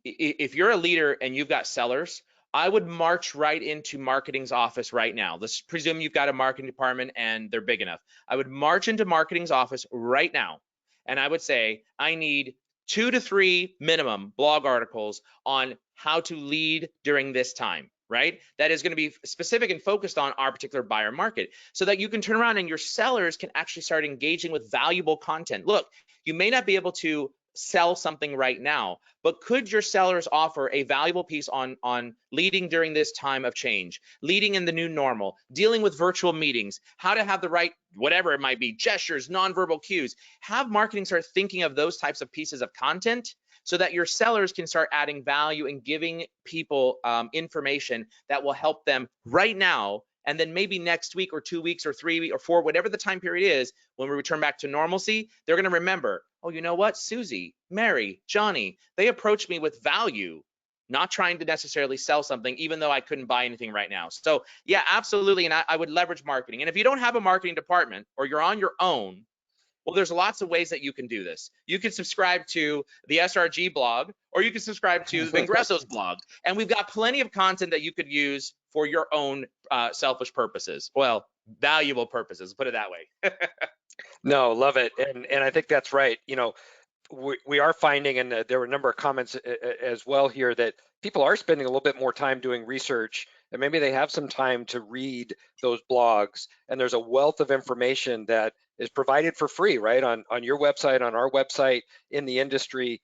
If you're a leader and you've got sellers, I would march right into marketing's office right now. Let's presume you've got a marketing department and they're big enough. I would march into marketing's office right now, and I would say, I need 2 to 3 minimum blog articles on how to lead during this time, right? That is going to be specific and focused on our particular buyer market, so that you can turn around and your sellers can actually start engaging with valuable content. Look, you may not be able to sell something right now, but could your sellers offer a valuable piece on leading during this time of change, leading in the new normal, dealing with virtual meetings, how to have the right, whatever it might be, gestures, nonverbal cues? Have marketing start thinking of those types of pieces of content so that your sellers can start adding value and giving people information that will help them right now. And then maybe next week or 2 weeks or 3 weeks or 4, whatever the time period is, when we return back to normalcy, they're going to remember, oh, you know what? Susie, Mary, Johnny, they approached me with value, not trying to necessarily sell something, even though I couldn't buy anything right now. So yeah, absolutely. And I would leverage marketing. And if you don't have a marketing department or you're on your own, well, there's lots of ways that you can do this. You can subscribe to the SRG blog, or you can subscribe to Vengreso's blog. And we've got plenty of content that you could use for your own selfish purposes. Well, valuable purposes, put it that way. No, love it. And I think that's right. We are finding, and there were a number of comments as well here, that people are spending a little bit more time doing research, and maybe they have some time to read those blogs. And there's a wealth of information that is provided for free, right, on your website, on our website, in the industry.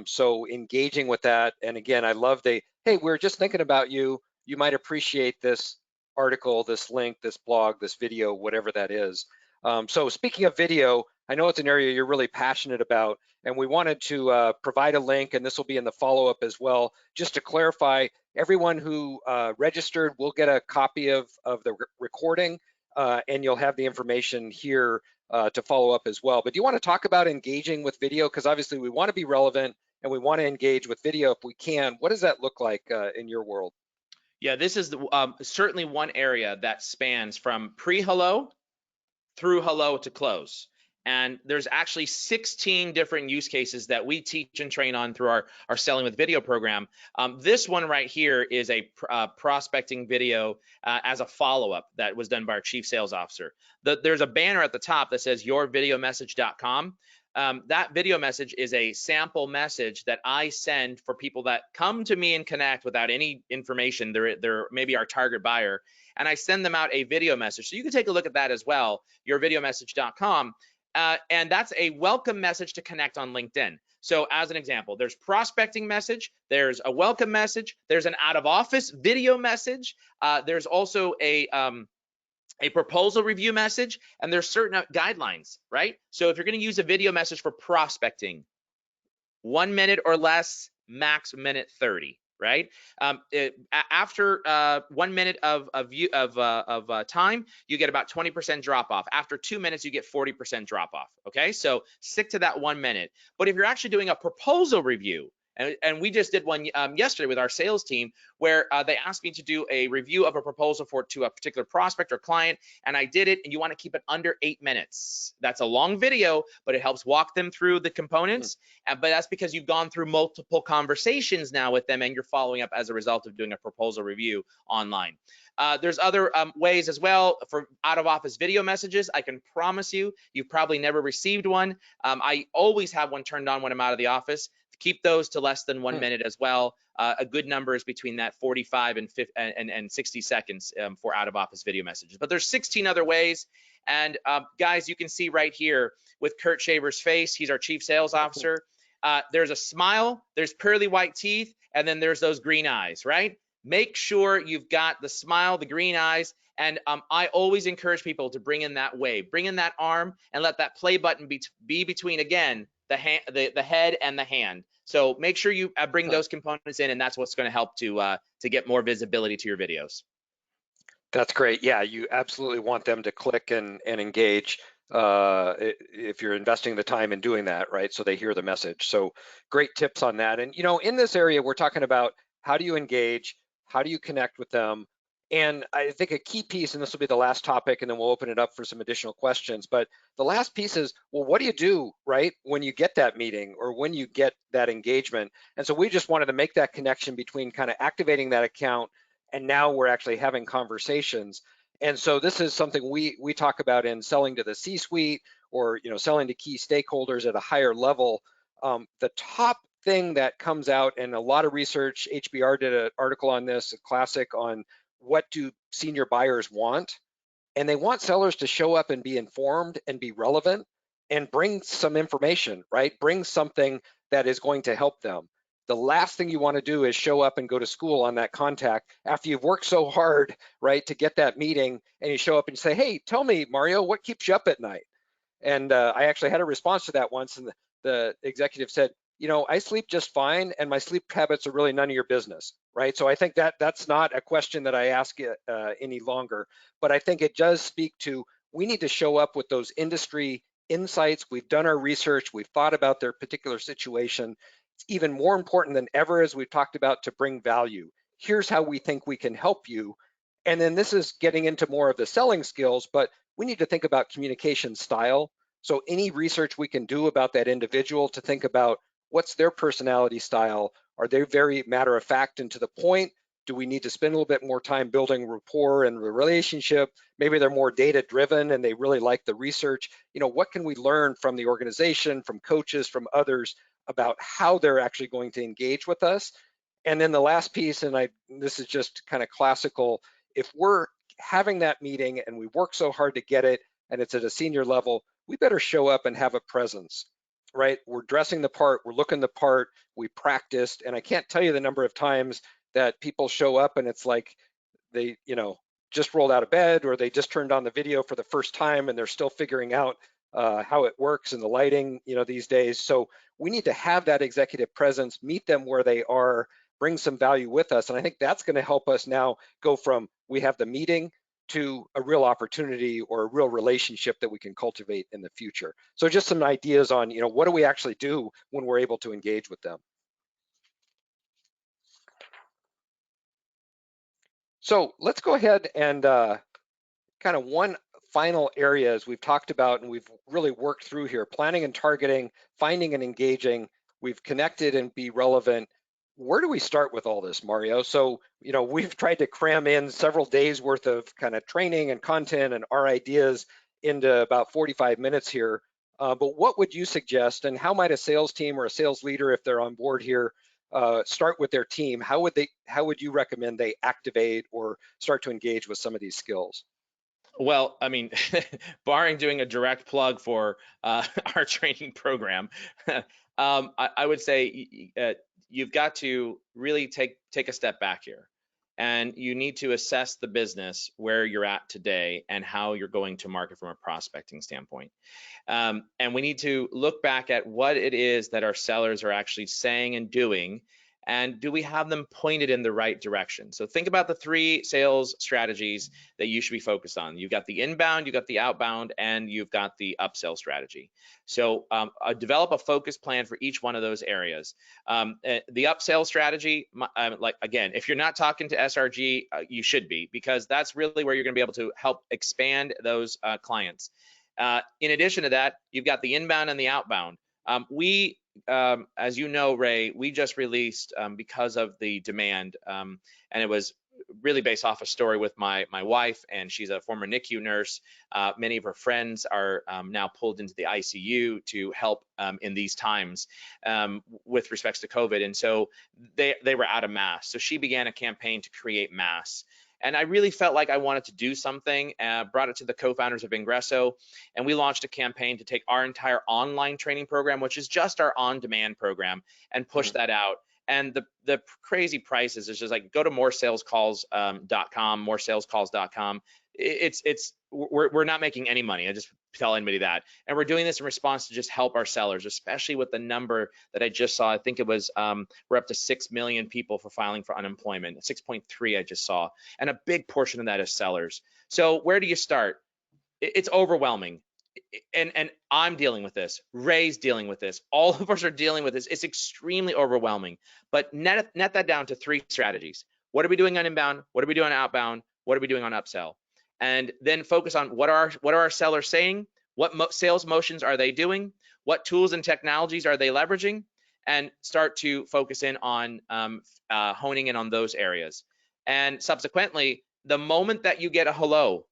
So engaging with that. And again, I love hey, we're just thinking about you. You might appreciate this article, this link, this blog, this video, whatever that is. So speaking of video, I know it's an area you're really passionate about, and we wanted to provide a link, and this will be in the follow-up as well. Just to clarify, everyone who registered will get a copy of the recording, and you'll have the information here to follow up as well. But do you want to talk about engaging with video? Because obviously we want to be relevant and we want to engage with video if we can. What does that look like in your world? Yeah, this is certainly one area that spans from pre-hello through hello to close. And there's actually 16 different use cases that we teach and train on through our Selling with Video program. This one right here is a prospecting video as a follow-up that was done by our chief sales officer. There's a banner at the top that says yourvideomessage.com. That video message is a sample message that I send for people that come to me and connect without any information. They're maybe our target buyer, and I send them out a video message. So you can take a look at that as well, yourvideomessage.com. And that's a welcome message to connect on LinkedIn. So as an example, there's prospecting message, there's a welcome message, there's an out of office video message, there's also a proposal review message, and there's certain guidelines, right? So if you're going to use a video message for prospecting, 1 minute or less, max minute 30, right? After 1 minute of time, you get about 20% drop off. After 2 minutes, you get 40% drop off. Okay, so stick to that 1 minute. But if you're actually doing a proposal review, and we just did one yesterday with our sales team where they asked me to do a review of a proposal to a particular prospect or client, and I did it, and you want to keep it under 8 minutes. That's a long video, but it helps walk them through the components, but that's because you've gone through multiple conversations now with them, and you're following up as a result of doing a proposal review online. There's other ways as well for out-of-office video messages. I can promise you, you've probably never received one. I always have one turned on when I'm out of the office. Keep those to less than 1 minute as well. A good number is between that 45 and 60 seconds for out-of-office video messages. But there's 16 other ways. And guys, you can see right here with Kurt Shaver's face, he's our chief sales officer. There's a smile, there's pearly white teeth, and then there's those green eyes, right? Make sure you've got the smile, the green eyes, and I always encourage people to bring in that wave, bring in that arm, and let that play button be between, again, the head and the hand. So make sure you bring those components in, and that's what's going to help to get more visibility to your videos. That's great. Yeah, you absolutely want them to click and engage if you're investing the time in doing that, right? So they hear the message. So great tips on that. And in this area, we're talking about how do you engage, how do you connect with them, and I think a key piece, and this will be the last topic, and then we'll open it up for some additional questions. But the last piece is, well, what do you do, right, when you get that meeting or when you get that engagement? And so we just wanted to make that connection between kind of activating that account and now we're actually having conversations. And so this is something we talk about in selling to the C-suite or selling to key stakeholders at a higher level. The top thing that comes out, and a lot of research, HBR did an article on this, a classic on what do senior buyers want, and they want sellers to show up and be informed and be relevant and bring some information, right? Bring something that is going to help them. The last thing you want to do is show up and go to school on that contact after you've worked so hard, right, to get that meeting, and you show up and say, hey, tell me, Mario, what keeps you up at night? And I actually had a response to that once, and the executive said, I sleep just fine, and my sleep habits are really none of your business, right? So I think that's not a question that I ask any longer, but I think it does speak to, we need to show up with those industry insights. We've done our research, we've thought about their particular situation. It's even more important than ever, as we've talked about, to bring value. Here's how we think we can help you. And then this is getting into more of the selling skills, but we need to think about communication style. So any research we can do about that individual to think about what's their personality style. Are they very matter of fact and to the point? Do we need to spend a little bit more time building rapport and the relationship? Maybe they're more data driven and they really like the research. What can we learn from the organization, from coaches, from others about how they're actually going to engage with us? And then the last piece, and this is just kind of classical, if we're having that meeting and we work so hard to get it and it's at a senior level, we better show up and have a presence, right? We're dressing the part, we're looking the part, we practiced, and I can't tell you the number of times that people show up and it's like they just rolled out of bed, or they just turned on the video for the first time and they're still figuring out how it works and the lighting, these days. So we need to have that executive presence, meet them where they are, bring some value with us. And I think that's going to help us now go from we have the meeting to a real opportunity or a real relationship that we can cultivate in the future. So just some ideas on, what do we actually do when we're able to engage with them? So let's go ahead and kind of one final area as we've talked about and we've really worked through here: planning and targeting, finding and engaging. We've connected and be relevant. Where do we start with all this, Mario? So, we've tried to cram in several days worth of kind of training and content and our ideas into about 45 minutes here. But what would you suggest, and how might a sales team or a sales leader, if they're on board here, start with their team? How would you recommend they activate or start to engage with some of these skills? Well, I mean, barring doing a direct plug for our training program, I would say you've got to really take a step back here, and you need to assess the business where you're at today and how you're going to market from a prospecting standpoint. And we need to look back at what it is that our sellers are actually saying and doing, and do we have them pointed in the right direction? So think about the 3 sales strategies that you should be focused on. You've got the inbound, you've got the outbound, and you've got the upsell strategy. So develop a focus plan for each one of those areas. The upsell strategy, like again, if you're not talking to SRG, you should be, because that's really where you're going to be able to help expand those clients. In addition to that, you've got the inbound and the outbound. As you know, Ray, we just released because of the demand, and it was really based off a story with my wife, and she's a former NICU nurse. Many of her friends are now pulled into the ICU to help in these times with respects to COVID, and so they were out of masks. So she began a campaign to create masks. And I really felt like I wanted to do something, brought it to the co-founders of Vengreso, and we launched a campaign to take our entire online training program, which is just our on-demand program, and push that out. And the crazy prices is just like, go to moresalescalls.com, moresalescalls.com. We're not making any money. I just tell anybody that. And we're doing this in response to just help our sellers, especially with the number that I just saw. I think it was we're up to 6 million people for filing for unemployment, 6.3 I just saw, and a big portion of that is sellers. So where do you start? It's overwhelming. And I'm dealing with this. Ray's dealing with this. All of us are dealing with this. It's extremely overwhelming. But net that down to 3 strategies. What are we doing on inbound? What are we doing on outbound? What are we doing on upsell? And then focus on what are our sellers saying? What sales motions are they doing? What tools and technologies are they leveraging? And start to focus in on honing in on those areas. And subsequently, the moment that you get a hello,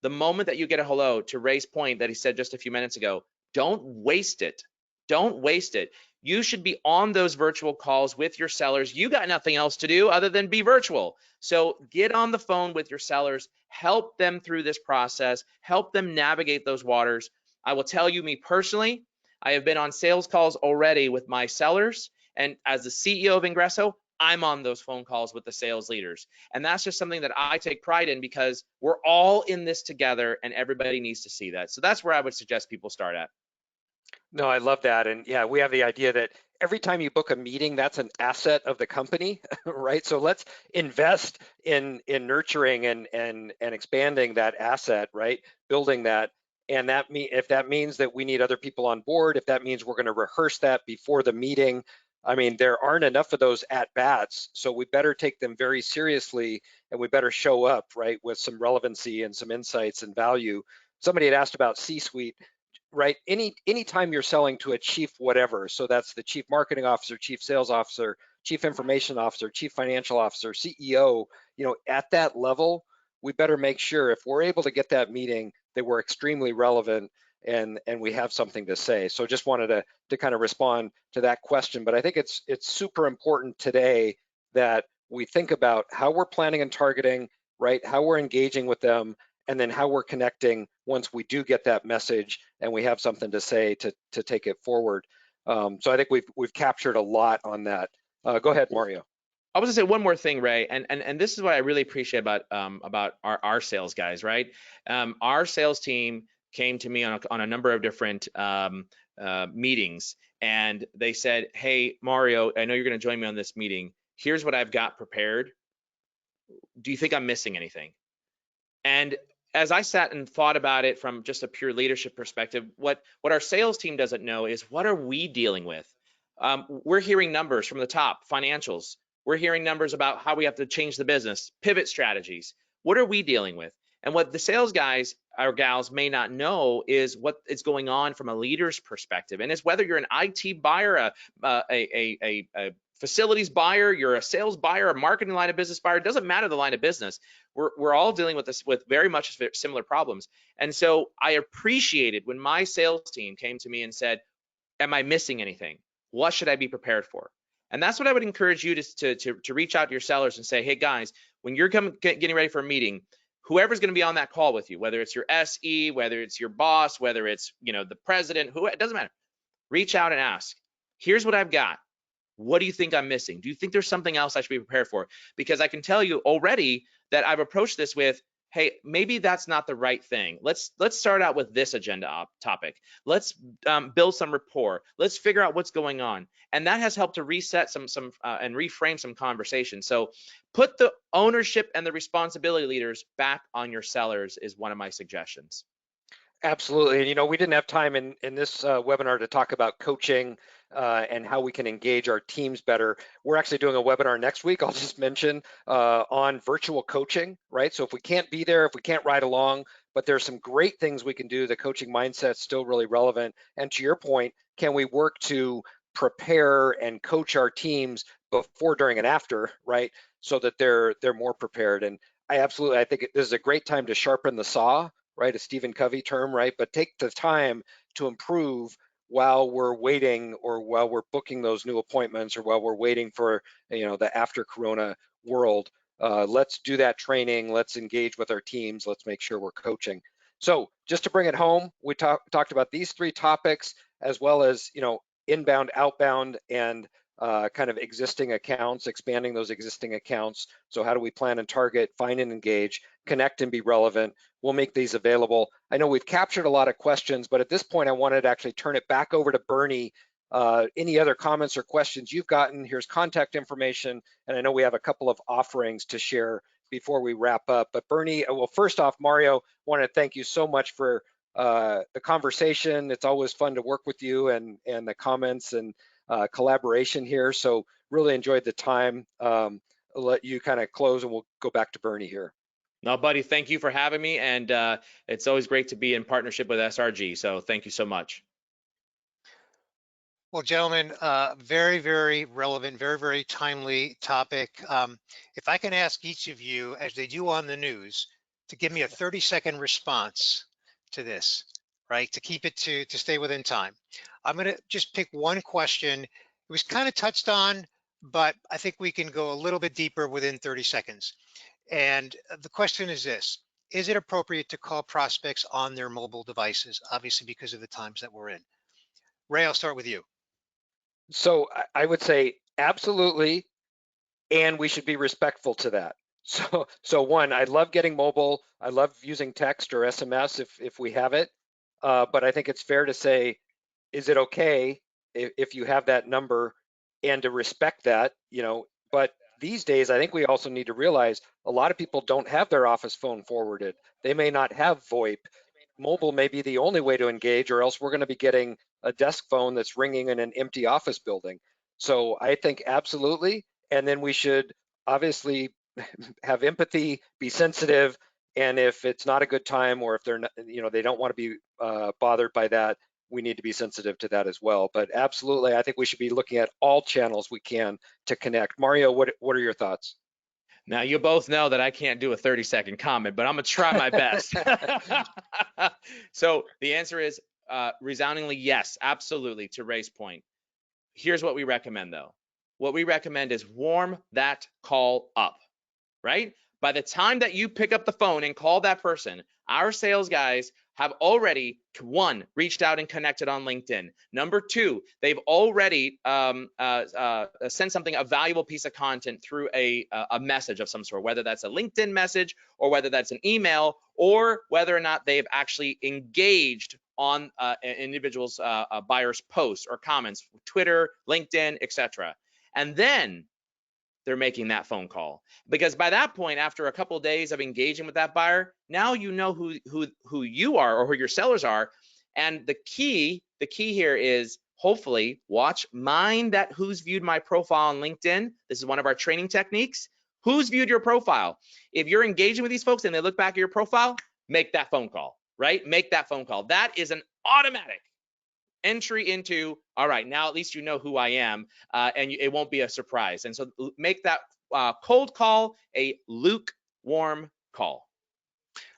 to Ray's point that he said just a few minutes ago, don't waste it. Don't waste it. You should be on those virtual calls with your sellers. You got nothing else to do other than be virtual. So get on the phone with your sellers, help them through this process, help them navigate those waters. I will tell you, me personally, I have been on sales calls already with my sellers, and as the CEO of Vengreso, I'm on those phone calls with the sales leaders. And that's just something that I take pride in, because we're all in this together and everybody needs to see that. So that's where I would suggest people start at. No, I love that. And yeah, we have the idea that every time you book a meeting, that's an asset of the company, right? So let's invest in nurturing and expanding that asset, right? Building that. And if that means that we need other people on board, if that means we're going to rehearse that before the meeting, I mean, there aren't enough of those at bats, so we better take them very seriously, and we better show up, right, with some relevancy and some insights and value. Somebody had asked about C-suite, right? Anytime you're selling to a chief whatever, so that's the chief marketing officer, chief sales officer, chief information officer, chief financial officer, CEO, at that level, we better make sure if we're able to get that meeting that we're extremely relevant and we have something to say. So just wanted to kind of respond to that question. But I think it's super important today that we think about how we're planning and targeting, right? How we're engaging with them, and then how we're connecting once we do get that message and we have something to say to take it forward. So I think we've captured a lot on that. Go ahead, Mario. I was gonna say one more thing, Ray, and this is what I really appreciate about our sales guys, right? Our sales team came to me on a number of different meetings, and they said, "Hey, Mario, I know you're going to join me on this meeting. Here's what I've got prepared. Do you think I'm missing anything?" And as I sat and thought about it from just a pure leadership perspective, what our sales team doesn't know is what are we dealing with? We're hearing numbers from the top, financials. We're hearing numbers about how we have to change the business, pivot strategies. What are we dealing with? And what the sales guys or gals may not know is what is going on from a leader's perspective. And it's whether you're an IT buyer, a facilities buyer, you're a sales buyer, a marketing line of business buyer, it doesn't matter the line of business. We're all dealing with this with very much similar problems. And so I appreciated when my sales team came to me and said, am I missing anything? What should I be prepared for? And that's what I would encourage you to reach out to your sellers and say, hey guys, when you're getting ready for a meeting, whoever's going to be on that call with you, whether it's your SE, whether it's your boss, whether it's the president, who, it doesn't matter. Reach out and ask, here's what I've got. What do you think I'm missing? Do you think there's something else I should be prepared for? Because I can tell you already that I've approached this with, hey, maybe that's not the right thing. Let's start out with this agenda topic. Let's build some rapport. Let's figure out what's going on. And that has helped to reset some and reframe some conversation. So put the ownership and the responsibility leaders back on your sellers is one of my suggestions. Absolutely. And we didn't have time in this webinar to talk about coaching and how we can engage our teams better. We're actually doing a webinar next week, I'll just mention, on virtual coaching, right? So if we can't be there, if we can't ride along, but there's some great things we can do. The coaching mindset's still really relevant. And to your point, can we work to prepare and coach our teams before, during, and after, right? So that they're more prepared. And I think this is a great time to sharpen the saw, right? A Stephen Covey term, right? But take the time to improve while we're waiting, or while we're booking those new appointments, or while we're waiting for the after Corona world. Let's do that training. Let's engage with our teams. Let's make sure we're coaching. So just to bring it home, we talked about these 3 topics, as well as inbound, outbound, and kind of existing accounts, expanding those existing accounts. So how do we plan and target, find and engage, connect and be relevant? We'll make these available. I know we've captured a lot of questions, but at this point, I wanted to actually turn it back over to Bernie. Any other comments or questions you've gotten? Here's contact information, and I know we have a couple of offerings to share before we wrap up. But Bernie, well, first off, Mario, want to thank you so much for the conversation. It's always fun to work with you, and the comments and collaboration here. So really enjoyed the time. I'll let you kind of close, and we'll go back to Bernie here. No, buddy, thank you for having me. And it's always great to be in partnership with SRG. So thank you so much. Well, gentlemen, very, very relevant, very, very timely topic. If I can ask each of you, as they do on the news, to give me a 30-second response to this, right? To keep it to stay within time. I'm going to just pick one question. It was kind of touched on, but I think we can go a little bit deeper within 30 seconds. And the question is this: is it appropriate to call prospects on their mobile devices? Obviously, because of the times that we're in. Ray, I'll start with you. So I would say absolutely, and we should be respectful to that. So one, I love getting mobile. I love using text or SMS if we have it. But I think it's fair to say, is it okay if you have that number, and to respect that, but these days, I think we also need to realize a lot of people don't have their office phone forwarded. They may not have VoIP. Mobile may be the only way to engage, or else we're going to be getting a desk phone that's ringing in an empty office building. So I think absolutely. And then we should obviously have empathy, be sensitive. And if it's not a good time, or if they're not, they don't want to be bothered by that, we need to be sensitive to that as well. But absolutely, I think we should be looking at all channels we can to connect. Mario, what are your thoughts? Now, you both know that I can't do a 30-second comment, but I'm going to try my best. So the answer is resoundingly yes, absolutely, to Ray's point. Here's what we recommend, though. What we recommend is warm that call up, right? By the time that you pick up the phone and call that person, our sales guys have already, one, reached out and connected on LinkedIn. Number two, they've already sent something, a valuable piece of content through a message of some sort, whether that's a LinkedIn message or whether that's an email, or whether or not they've actually engaged on individuals' buyers' posts or comments, Twitter, LinkedIn, etc. And then they're making that phone call, because by that point, after a couple of days of engaging with that buyer, now you know who you are or who your sellers are. And the key here is, hopefully, mind that who's viewed my profile on LinkedIn. This is one of our training techniques. Who's viewed your profile? If you're engaging with these folks and they look back at your profile, make that phone call, right? Make that phone call. That is an automatic entry into, all right, now at least you know who I am, and it won't be a surprise. And so make that cold call a lukewarm call.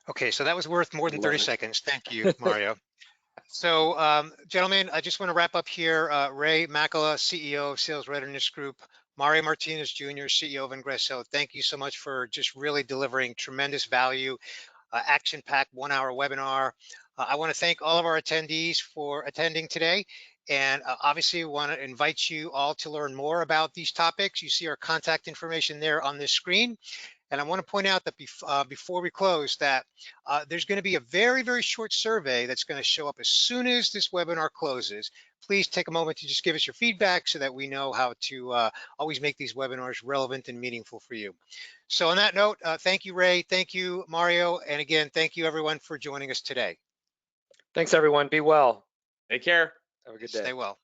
Okay, so that was worth more than 30 seconds. Thank you, Mario. So, gentlemen, I just want to wrap up here. Ray Makela, CEO of Sales Readiness Group, Mario Martinez Jr., CEO of Vengreso, thank you so much for just really delivering tremendous value, action-packed 1-hour webinar. I want to thank all of our attendees for attending today. And obviously, we want to invite you all to learn more about these topics. You see our contact information there on this screen. And I want to point out that before we close that there's going to be a very, very short survey that's going to show up as soon as this webinar closes. Please take a moment to just give us your feedback so that we know how to always make these webinars relevant and meaningful for you. So on that note, thank you, Ray. Thank you, Mario. And again, thank you everyone for joining us today. Thanks, everyone. Be well. Take care. Have a good day. Stay well.